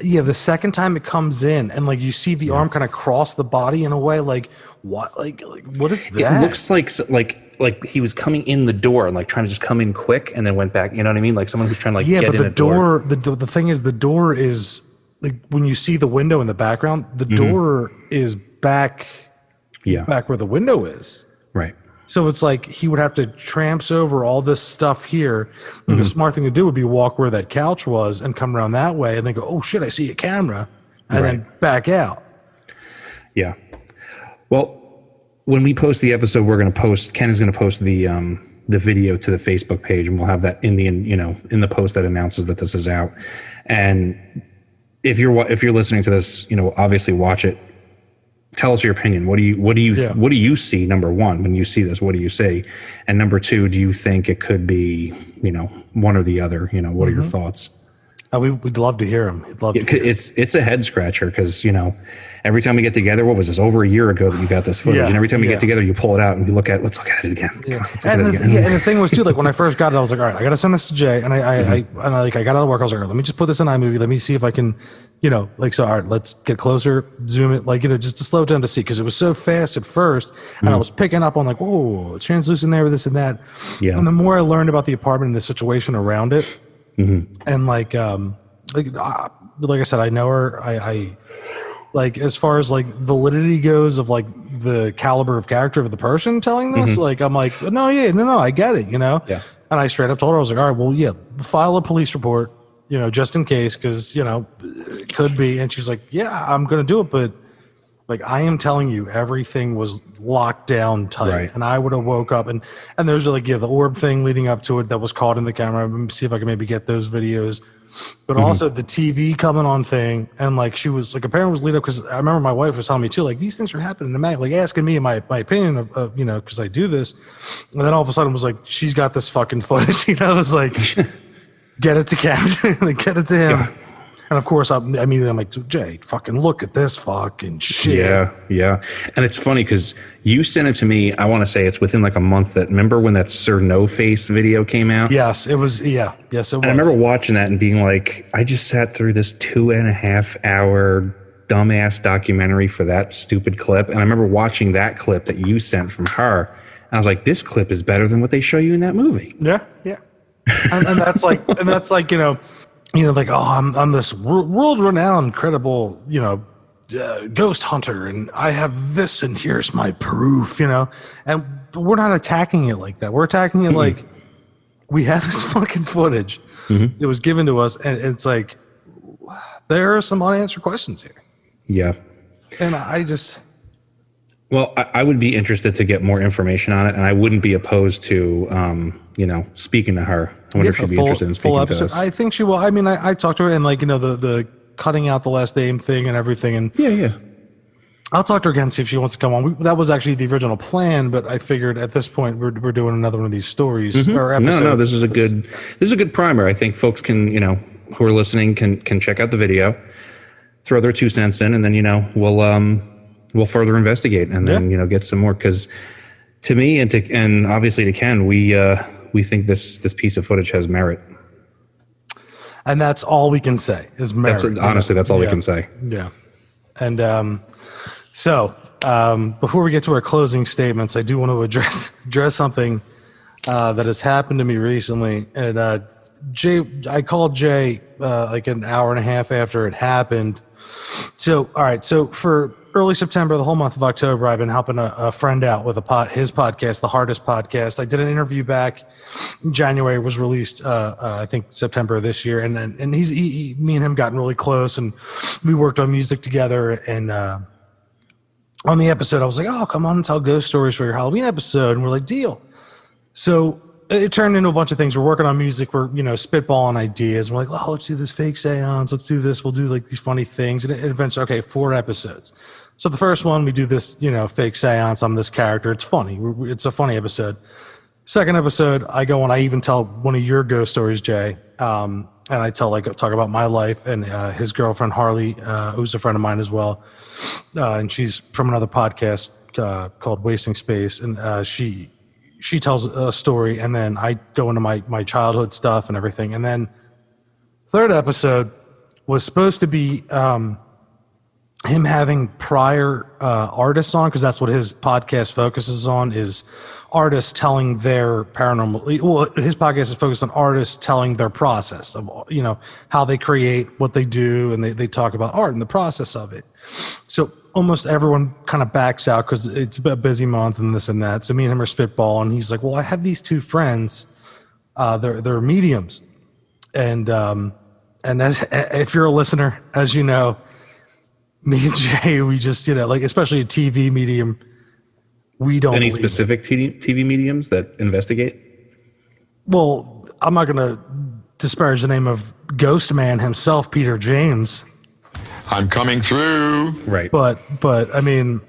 Yeah, the second time it comes in and you see the arm kind of cross the body in a way, like what, like what is that? It looks like he was coming in the door and trying to just come in quick and then went back. You know what I mean? Like someone who's trying to get in a door. The thing is, the door is like when you see the window in the background, the door is back. Yeah, back where the window is. Right. So it's like he would have to tramps over all this stuff here. And the smart thing to do would be walk where that couch was and come around that way and then go, oh shit, I see a camera, and then back out. Yeah. Well, when we post the episode, Ken is going to post the video to the Facebook page, and we'll have that in the post that announces that this is out. And if you're listening to this, obviously watch it. Tell us your opinion. What do you see? Number one, when you see this, what do you see? And number two, do you think it could be, one or the other? What are your thoughts? We'd love to hear him. It's a head scratcher because, every time we get together, what was this, over a year ago that you got this footage, and every time we get together, you pull it out and let's look at it again. Yeah. And the thing was too, when I first got it, I was like, all right, I got to send this to Jay. And I got out of work. I was like, all right, let me just put this in iMovie. Let me see if I can, all right, let's get closer, zoom it, just to slow it down to see, because it was so fast at first, and I was picking up on whoa, translucent there, this and that. Yeah. And the more I learned about the apartment and the situation around it, and like I said, I know her. I as far as validity goes of the caliber of character of the person telling this, I'm like, no, I get it, Yeah. And I straight up told her, I was like, all right, well, yeah, file a police report, just in case, because it could be. And she's like, yeah, I'm gonna do it, but I am telling you, everything was locked down tight. Right. And I would have woke up and there's the orb thing leading up to it that was caught in the camera. Let me see if I can maybe get those videos. But also the TV coming on thing, and she was apparently was lead up, because I remember my wife was telling me too, these things are happening to Mac, asking me my opinion of because I do this, and then all of a sudden it was she's got this fucking footage, it was get it to Captain, get it to him. Yeah. And of course, I'm like, Jay, fucking look at this fucking shit. Yeah. And it's funny because you sent it to me, I want to say it's within a month. Remember when that Sir No Face video came out? Yes, it was. Yeah. Yes, it was. And I remember watching that and being like, I just sat through this 2.5 hour dumbass documentary for that stupid clip. And I remember watching that clip that you sent from her. And I was like, this clip is better than what they show you in that movie. Yeah. And that's oh, I'm this world-renowned, credible, ghost hunter, and I have this, and here's my proof, And we're not attacking it like that. We're attacking it we have this fucking footage. It was given to us, and it's there are some unanswered questions here. Yeah. And I just... Well, I would be interested to get more information on it, and I wouldn't be opposed to, speaking to her. I wonder if she'd be interested in speaking to us. I think she will. I talked to her, and the cutting out the last name thing and everything. And Yeah. I'll talk to her again, see if she wants to come on. That was actually the original plan, but I figured at this point we're doing another one of these stories or episodes. No, this is a good primer. I think folks can, who are listening can check out the video, throw their 2 cents in, and then, we'll further investigate and then, get some more. Because to me and obviously to Ken, we think this piece of footage has merit. And that's all we can say is merit. That's all we can say. Yeah. And so before we get to our closing statements, I do want to address something that has happened to me recently. And I called Jay like an hour and a half after it happened. So, all right. So for early September, the whole month of October, I've been helping a friend out with his podcast, The Hardest Podcast. I did an interview back in January. It was released, I think September of this year. And me and him gotten really close, and we worked on music together. And on the episode, I was like, "Oh, come on and tell ghost stories for your Halloween episode." And we're like, "Deal." So it turned into a bunch of things. We're working on music. We're, spitballing ideas. We're like, "Oh, let's do this fake seance. Let's do this. We'll do like these funny things." And it eventually, okay, 4 episodes. So the first one, we do this, fake seance. I'm this character. It's funny. It's a funny episode. Second episode, I go and I even tell one of your ghost stories, Jay. And I talk about my life and his girlfriend, Harley, who's a friend of mine as well. And she's from another podcast called Wasting Space. And she tells a story, and then I go into my childhood stuff and everything. And then third episode was supposed to be him having prior artists on, because that's what his podcast focuses on, is artists telling their paranormal. Well, his podcast is focused on artists telling their process of, how they create, what they do, and they talk about art and the process of it. So almost everyone kind of backs out because it's a busy month and this and that. So me and him are spitballing, and he's like, "Well, I have these 2 friends. They're mediums, and if you're a listener, as you know, me and Jay, we just, especially a TV medium, we don't. Any specific TV mediums that investigate? Well, I'm not going to disparage the name of Ghost Man himself, Peter James. I'm coming through. Right. But I mean,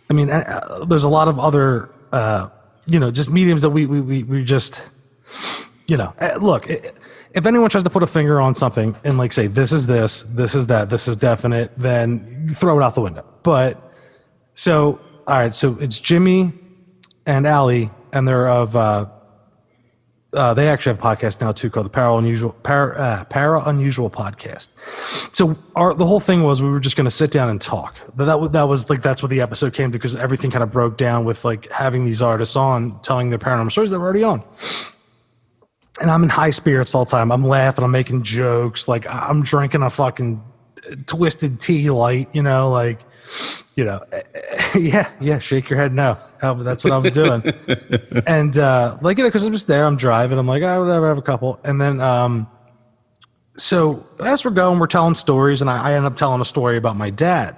there's a lot of other, just mediums that we just, look. If anyone tries to put a finger on something and say, this is this is that, this is definite, then you throw it out the window. But so, all right, so it's Jimmy and Allie, and they're of, they actually have a podcast now too called the Para Unusual Podcast. So the whole thing was we were just going to sit down and talk. But that was that's what the episode came to, because everything kind of broke down with having these artists on telling their paranormal stories that were already on. And I'm in high spirits all the time. I'm laughing. I'm making jokes. I'm drinking a fucking twisted tea light, yeah, shake your head no. That's what I was doing. And, because I'm just there, I'm driving. I'm like, whatever, I have a couple. And then, so as we're going, we're telling stories, and I end up telling a story about my dad,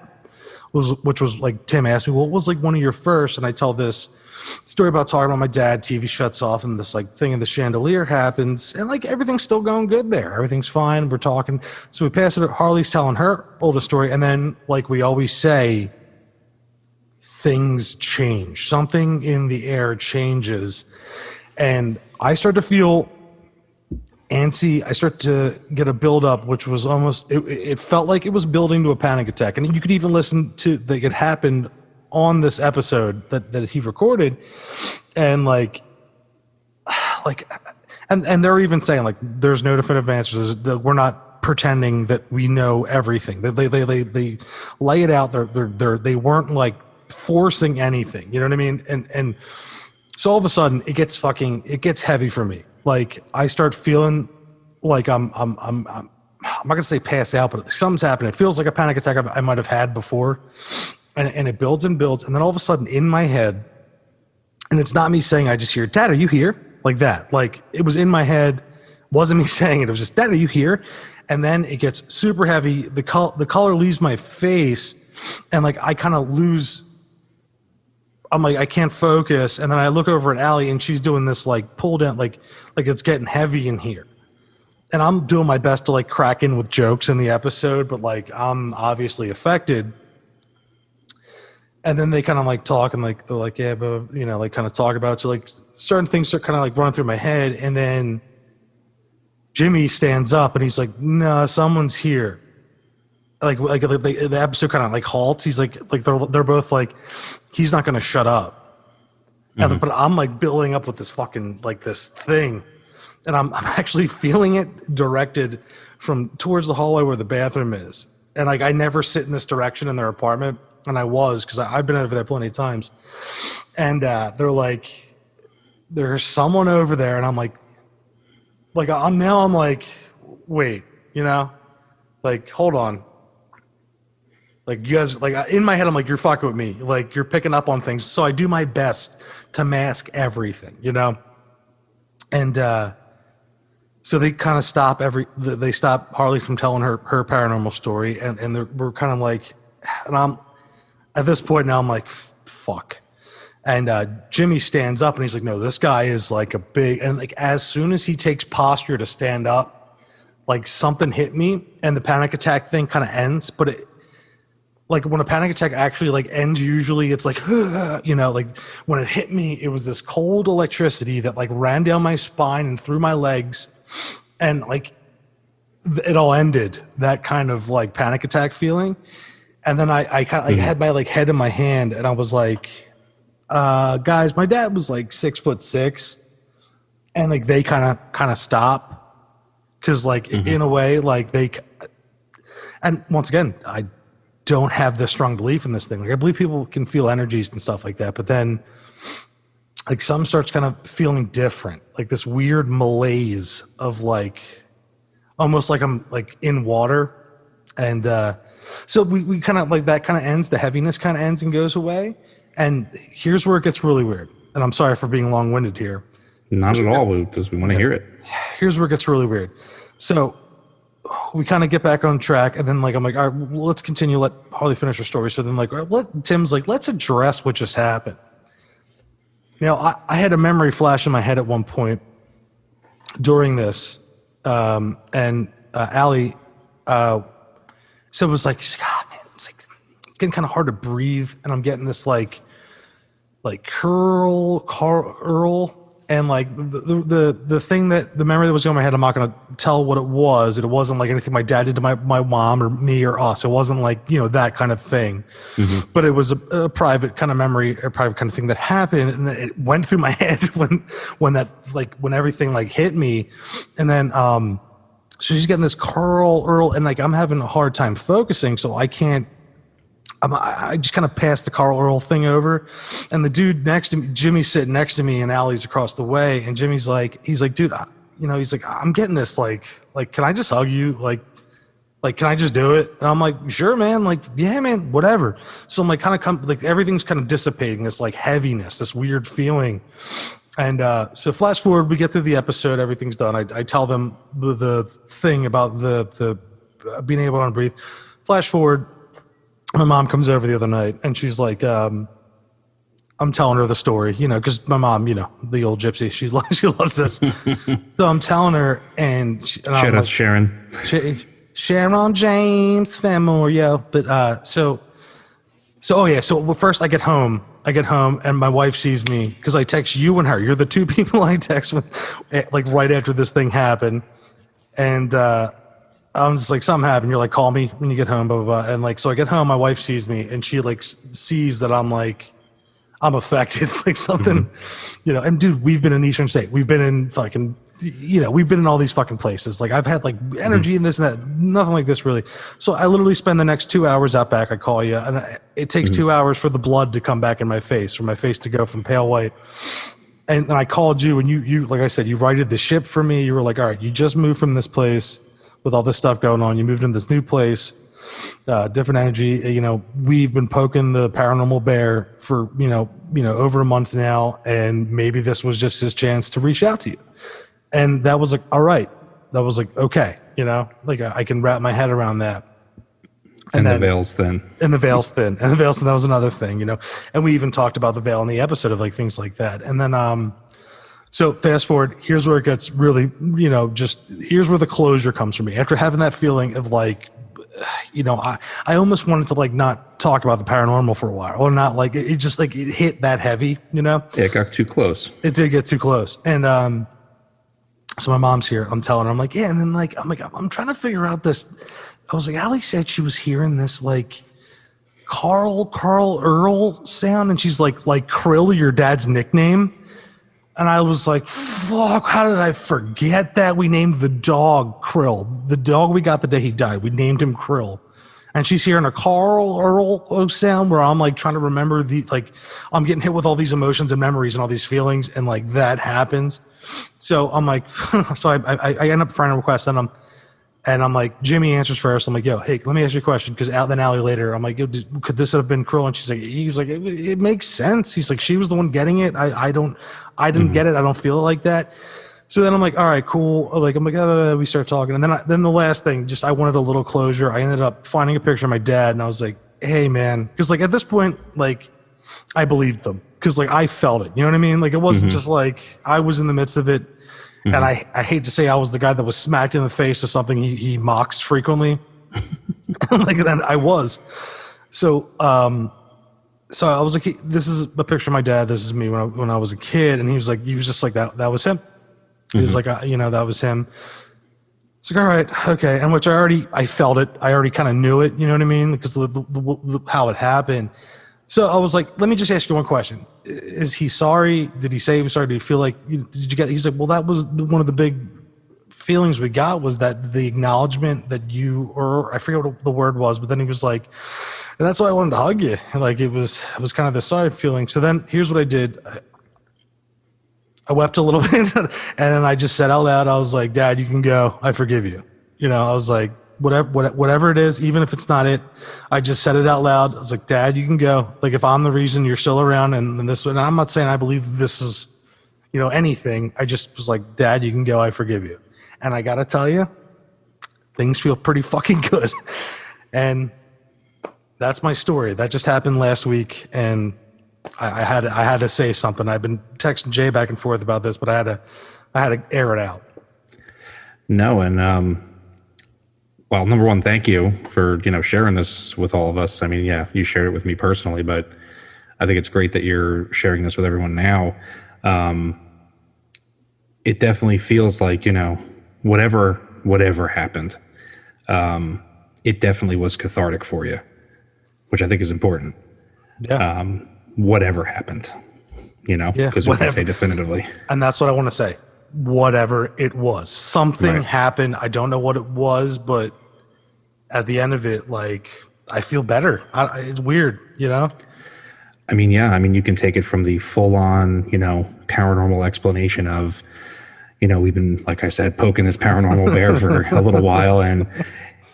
which was Tim asked me, well, what was one of your first? And I tell this story about talking about my dad. TV shuts off, and this thing in the chandelier happens, and everything's still going good there. Everything's fine. We're talking. So we pass it. Harley's telling her oldest story, and then we always say, things change. Something in the air changes, and I start to feel antsy. I start to get a buildup, which was almost. It felt like it was building to a panic attack, and you could even listen to that. It happened on this episode that he recorded, and and they're even saying there's no definitive answers. We're not pretending that we know everything. They lay it out. They weren't forcing anything. You know what I mean? And so all of a sudden it gets heavy for me. I start feeling I'm not gonna say pass out, but something's happening. It feels like a panic attack I might have had before. And it builds and builds, and then all of a sudden in my head, and it's not me saying, I just hear, "Dad, are you here?" Like that. It was in my head, wasn't me saying it. It was just, "Dad, are you here?" And then it gets super heavy. The color leaves my face, and I kind of lose. I'm I can't focus, and then I look over at Allie, and she's doing this pull down, like it's getting heavy in here. and I'm doing my best to like crack in with jokes in the episode, but like I'm obviously affected. And then they kind of like talk and like they're like, yeah, but you know, like kind of talk about it. So like certain things start kind of like running through my head, and then Jimmy stands up and he's like, "No, someone's here." Like the episode kind of like halts. He's like they're both like, he's not going to shut up. And, but I'm like building up with this fucking like this thing, and I'm actually feeling it directed from towards the hallway where the bathroom is. And like I never sit in this direction in their apartment, and I was because I've been over there plenty of times. And they're like, "There's someone over there," and I'm like I'm like, wait, you know, like hold on. Like you guys, like in my head, I'm like, you're fucking with me. Like you're picking up on things. So I do my best to mask everything, you know? And so they kind of stop they stop Harley from telling her paranormal story. And we're kind of like, and I'm at this point now, I'm like, fuck. And Jimmy stands up and he's like, no, this guy is like a big, and like as soon as he takes posture to stand up, like something hit me and the panic attack thing kind of ends. But it, like when a panic attack actually like ends, usually it's like, you know, like when it hit me, it was this cold electricity that like ran down my spine and through my legs, and like it all ended, that kind of like panic attack feeling. And then I kind of like had my like head in my hand and I was like, guys, my dad was like 6'6", and like they kind of stop because like in a way like they, and once again, I don't have this strong belief in this thing. Like I believe people can feel energies and stuff like that, but then like some starts kind of feeling different, like this weird malaise of like almost like I'm like in water. And so we kind of like that kind of ends, the heaviness kind of ends and goes away. And here's where it gets really weird, and I'm sorry for being long-winded here. Not at all, because we want to hear it. Here's where it gets really weird. So we kind of get back on track, and then like I'm like, all right, well, let's continue. Let Harley finish her story. So then like, Tim's like, let's address what just happened. You know, I had a memory flash in my head at one point during this, and Allie, so it was like, ah, man, it's like it's getting kind of hard to breathe, and I'm getting this like curl, and like the thing that the memory that was in my head, I'm not going to tell what it was. It wasn't like anything my dad did to my mom or me or us. It wasn't like, you know, that kind of thing, but it was a private kind of memory, a private kind of thing that happened, and it went through my head when that like when everything like hit me, and then so she's getting this curl, and like I'm having a hard time focusing, so I can't. I just kind of passed the Carl Earl thing over, and the dude next to me, Jimmy's sitting next to me, and Allie's across the way, and Jimmy's like, he's like, dude, you know, he's like, I'm getting this, like, can I just hug you? Like, can I just do it? And I'm like, sure, man. Like, yeah, man, whatever. So I'm like, like everything's kind of dissipating, this like heaviness, this weird feeling. And so flash forward, we get through the episode, everything's done. I tell them the thing about the being able to breathe. Flash forward. My mom comes over the other night, and she's like, I'm telling her the story, you know, because my mom, you know, the old gypsy, she loves this. So I'm telling her, and shout out to Sharon. Sharon James Famorio. But so oh yeah. So first I get home, and my wife sees me because I text you and her. You're the two people I text with, like right after this thing happened, and I'm just like, something happened. You're like, call me when you get home, blah, blah, blah. And like, so I get home, my wife sees me, and she like sees that I'm affected, like something, you know. And dude, we've been in Eastern State. We've been in fucking, you know, we've been in all these fucking places. Like I've had like energy in this and that, nothing like this really. So I literally spend the next 2 hours out back. I call you, and it takes 2 hours for the blood to come back in my face, for my face to go from pale white. And then I called you, and you, like I said, you righted the ship for me. You were like, all right, you just moved from this place with all this stuff going on. You moved into this new place, different energy. You know, we've been poking the paranormal bear for, you know, over a month now, and maybe this was just his chance to reach out to you. And that was like, all right. That was like, okay, you know, like I can wrap my head around that. And then, the veil's thin. And the veil's thin. And the veil's thin. That was another thing, you know. And we even talked about the veil in the episode of like things like that. And then, So fast forward, here's where it gets really, here's where the closure comes for me. After having that feeling of like, I almost wanted to like not talk about the paranormal for a while, or not like it just like it hit that heavy, Yeah, it got too close. It did get too close. And so my mom's here. I'm telling her, I'm like, yeah. And then like, I'm trying to figure out this. I was like, Allie said she was hearing this like Carl Earl sound. And she's like Krill, your dad's nickname. And I was like, fuck, how did I forget that? We named the dog Krill. The dog we got the day he died, we named him Krill. And she's hearing a Carl Earl sound where I'm like trying to remember I'm getting hit with all these emotions and memories and all these feelings. And like that happens. So I'm like, so I end up friend request and I'm like, Jimmy answers first. I'm like, yo, hey, let me ask you a question. Cause then Allie later, I'm like, yo, could this have been Krill? And he was like, it makes sense. He's like, she was the one getting it. I didn't get it. I don't feel it like that. So then I'm like, all right, cool. Like, I'm like, we start talking. And then the last thing, just, I wanted a little closure. I ended up finding a picture of my dad and I was like, hey man. Cause like at this point, like I believed them. Cause like I felt it, you know what I mean? Like it wasn't just like I was in the midst of it. And I hate to say I was the guy that was smacked in the face of something he mocks frequently. Like then I was. So I was like, this is a picture of my dad. This is me when I was a kid. And he was just like, that was him. He was like, that was him. It's like, all right, okay. And which I felt it. I already kind of knew it. You know what I mean? Because how it happened. So I was like, let me just ask you one question. Is he sorry? Did he say he was sorry? Did you feel like, he's like, well, that was one of the big feelings we got was that the acknowledgement that I forget what the word was, but then he was like, and that's why I wanted to hug you. Like it was kind of the sorry feeling. So then here's what I did. I wept a little bit and then I just said out loud, I was like, Dad, you can go. I forgive you. I was like, whatever it is, even if it's not it, I just said it out loud. I was like, Dad, you can go. Like if I'm the reason you're still around and this, and I'm not saying I believe this is, anything. I just was like, Dad, you can go. I forgive you. And I got to tell you, things feel pretty fucking good. And that's my story. That just happened last week. And I had to say something. I've been texting Jay back and forth about this, but I had to air it out. No. And, well, number one, thank you for, sharing this with all of us. I mean, yeah, you shared it with me personally, but I think it's great that you're sharing this with everyone now. It definitely feels like, whatever happened, it definitely was cathartic for you, which I think is important. Yeah. Whatever happened, because we can say definitively. And that's what I want to say. Whatever it was, something happened. I don't know what it was, but at the end of it, like I feel better. It's weird, I mean, yeah. I mean, you can take it from the full-on, paranormal explanation of, we've been, like I said, poking this paranormal bear for a little while, and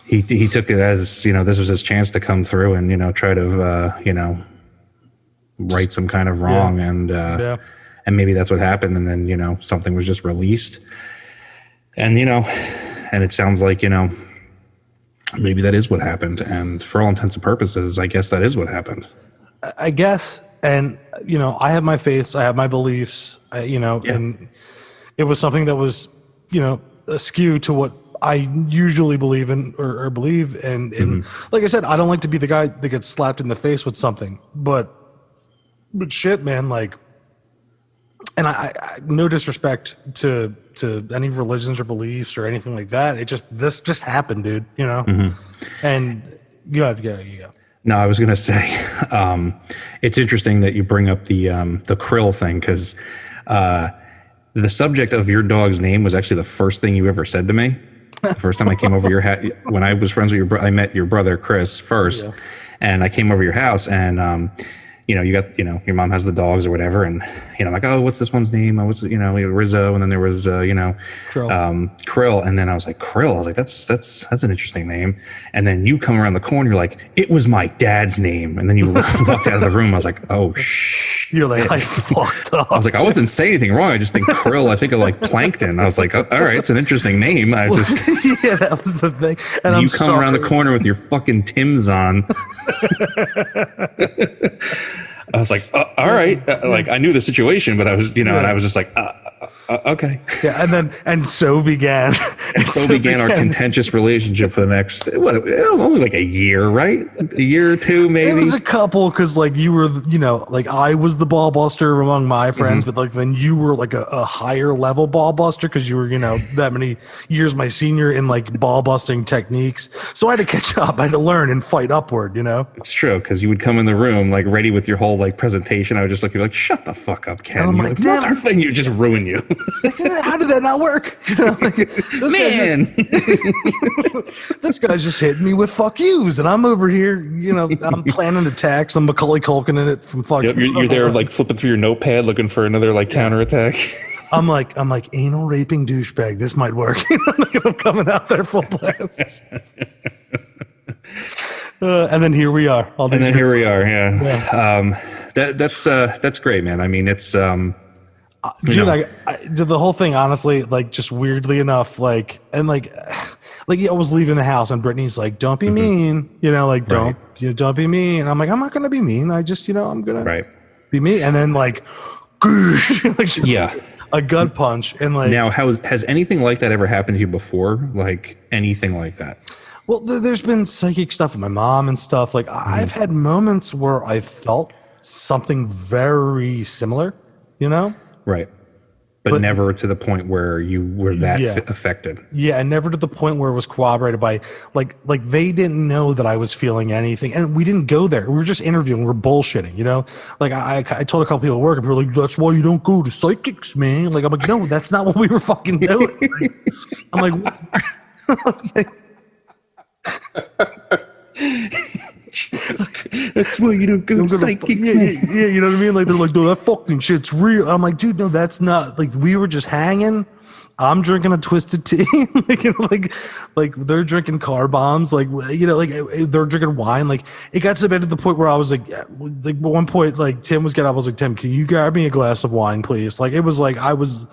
he took it as, this was his chance to come through and, try to, right some kind of wrong, and maybe that's what happened, and then something was just released, and and it sounds like maybe that is what happened, and for all intents and purposes, I guess that is what happened. I guess, and I have my faiths, I have my beliefs, and it was something that was askew to what I usually believe in or believe, and like I said, I don't like to be the guy that gets slapped in the face with something, but shit, man, like. And I no disrespect to any religions or beliefs or anything like that. This just happened, dude. And you go. No, I was gonna say, it's interesting that you bring up the Krill thing, because the subject of your dog's name was actually the first thing you ever said to me. The first time I came over your house, when I was friends with I met your brother Chris first, and I came over your house, and you got, your mom has the dogs or whatever. And, I'm like, oh, what's this one's name? What's, Rizzo. And then there was, Krill. And then I was like, Krill. I was like, that's an interesting name. And then you come around the corner, you're like, it was my dad's name. And then you walked out of the room. I was like, oh, shh. You're like, I fucked up. I was like, I wasn't saying anything wrong. I just think Krill, I think of like plankton. I was like, oh, all right, it's an interesting name. I just, yeah, that was the thing. And you come around the corner with your fucking Timbs on. I was like, all right. Like I knew the situation, but I was, and I was just like, Okay. Yeah, and so began. So began our contentious relationship for the next only like a year, right? A year or two, maybe. It was a couple because like you were, like I was the ball buster among my friends, but like then you were like a higher level ball buster because you were, that many years my senior in like ball busting techniques. So I had to catch up. I had to learn and fight upward. It's true because you would come in the room like ready with your whole like presentation. I would just look at you like, shut the fuck up, Ken. I'm like, damn, thing you just ruin you. How did that not work? Man, this guy's just hitting me with fuck yous, and I'm over here, I'm planning attacks. I'm Macaulay Culkin in it from fucking. Yep, you're there like flipping through your notepad looking for another like counterattack. I'm like anal raping douchebag. This might work. I'm coming out there full blast. And then here we are. Here we are. Yeah. That's great, man. I mean, it's dude, I did the whole thing honestly, like just weirdly enough, like I was leaving the house and Brittany's like, "Don't be mean," don't be mean. And I'm like, I'm not gonna be mean. I just, I'm gonna be mean. And then like just a gut punch. And like, now, has anything like that ever happened to you before? Like anything like that? Well, there's been psychic stuff with my mom and stuff. Like I've had moments where I felt something very similar, Right. But never to the point where you were that affected. Yeah, and never to the point where it was corroborated by like they didn't know that I was feeling anything, and we didn't go there. We were just interviewing. We were bullshitting, Like I told a couple people at work, and people were like, "That's why you don't go to psychics, man." Like I'm like, no, that's not what we were fucking doing. Like, I'm like, Jesus Christ. That's why you don't go to psychics, man. Yeah, you know what I mean? Like they're like, no, that fucking shit's real. I'm like, dude, no, that's not. Like we were just hanging. I'm drinking a twisted tea. like they're drinking car bombs. Like they're drinking wine. Like it got to the point where I was like at one point, like Tim was getting up. I was like, Tim, can you grab me a glass of wine, please? Like it was like I was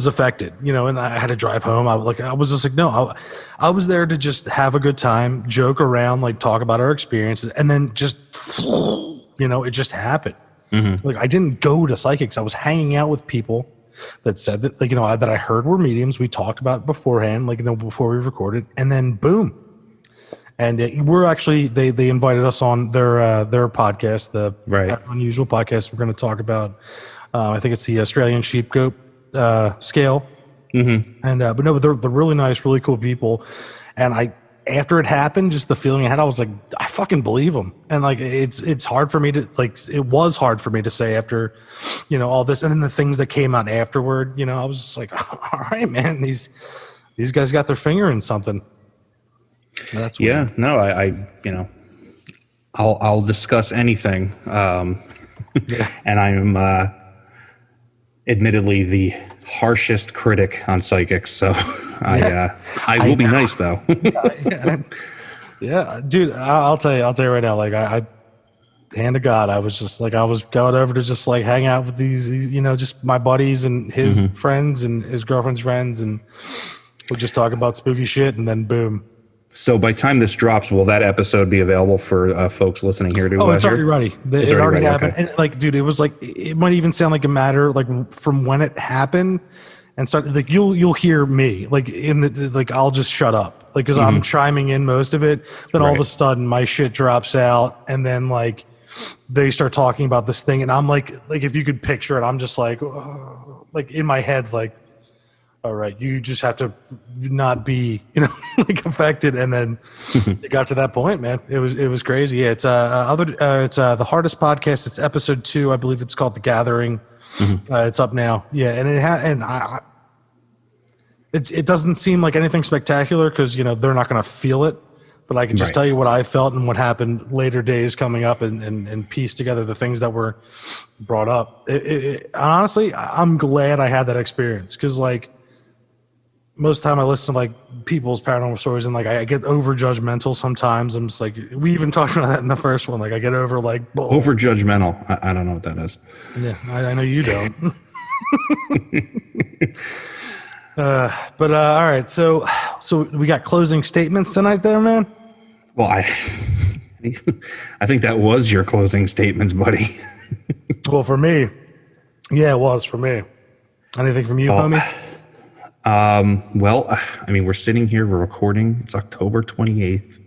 affected, and I had to drive home. I was just like, no, I was there to just have a good time, joke around, like talk about our experiences. And then just, it just happened. Mm-hmm. Like I didn't go to psychics. I was hanging out with people that said that, that I heard were mediums. We talked about it beforehand, before we recorded, and then boom. And we're actually, they invited us on their podcast, the Unusual podcast. We're going to talk about, I think it's the Australian sheep goat scale. Mm-hmm. And but no, they're really nice, really cool people. And after it happened, just the feeling I had, I was like, I fucking believe them. And like it's hard for me to it was hard for me to say after all this, and then the things that came out afterward, I was just like, all right, man, these guys got their finger in something. And that's weird. Yeah, no, I I'll discuss anything, and I'm admittedly the harshest critic on psychics, so I will be nice though. Yeah, dude, I'll tell you right now, like I hand to God, I was just like, I was going over to just like hang out with these just my buddies and his friends and his girlfriend's friends, and we'll just talk about spooky shit, and then boom. So by the time this drops, will that episode be available for folks listening here? It's already ready. It already happened. Okay. And like, dude, it was like, it might even sound like a matter like from when it happened and start like you'll hear me like in the like I'll just shut up like because I'm chiming in most of it. Then all of a sudden my shit drops out, and then like they start talking about this thing, and I'm like if you could picture it, I'm just like in my head like, all right, you just have to not be, like affected. And then it got to that point, man. It was crazy. Yeah, it's the Hardest Podcast. It's episode 2. I believe it's called The Gathering. It's up now. Yeah. And it doesn't seem like anything spectacular because, they're not going to feel it, but I can just tell you what I felt and what happened later days coming up and piece together the things that were brought up. Honestly, I'm glad I had that experience because like, most of the time I listen to like people's paranormal stories and like I get over judgmental sometimes. I'm just like, we even talked about that in the first one. Like I get over like over judgmental. I don't know what that is. Yeah, I know you don't. But all right. So we got closing statements tonight there, man. Well, I think that was your closing statements, buddy. Well, for me, yeah, it was for me. Anything from you, homie? Well, I mean, we're sitting here, we're recording. It's October 28th.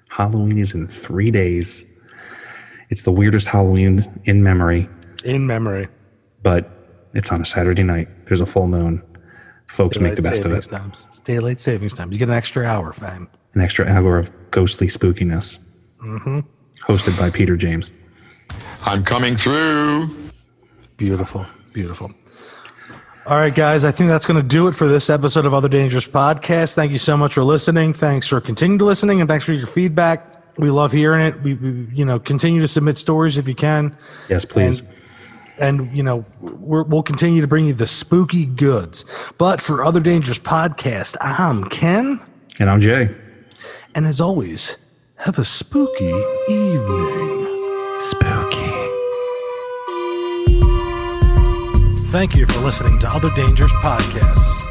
Halloween is in 3 days. It's the weirdest Halloween in memory. In memory. But it's on a Saturday night. There's a full moon. Folks make the best of it. It's daylight savings time. You get an extra hour, fam. An extra hour of ghostly spookiness. Mm-hmm. Hosted by Peter James. I'm coming through. Beautiful. Beautiful. All right, guys, I think that's going to do it for this episode of Other Dangerous Podcast. Thank you so much for listening. Thanks for continuing to listening, and thanks for your feedback. We love hearing it. We continue to submit stories if you can. Yes, please. And we'll continue to bring you the spooky goods. But for Other Dangerous Podcast, I'm Ken. And I'm Jay. And as always, have a spooky evening. Spooky. Thank you for listening to Other Dangers Podcasts.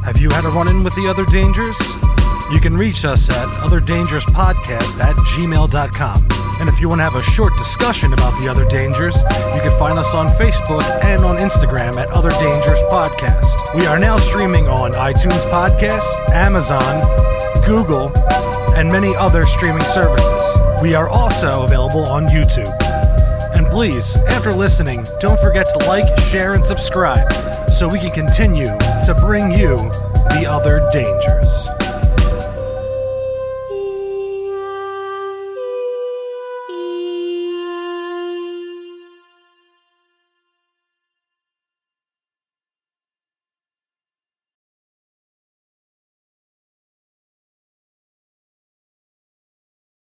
Have you had a run-in with the Other Dangers? You can reach us at otherdangerouspodcast@gmail.com. And if you want to have a short discussion about the Other Dangers, you can find us on Facebook and on Instagram at Other Dangers Podcast. We are now streaming on iTunes Podcasts, Amazon, Google, and many other streaming services. We are also available on YouTube. And please, after listening, don't forget to like, share, and subscribe so we can continue to bring you the Other Dangers.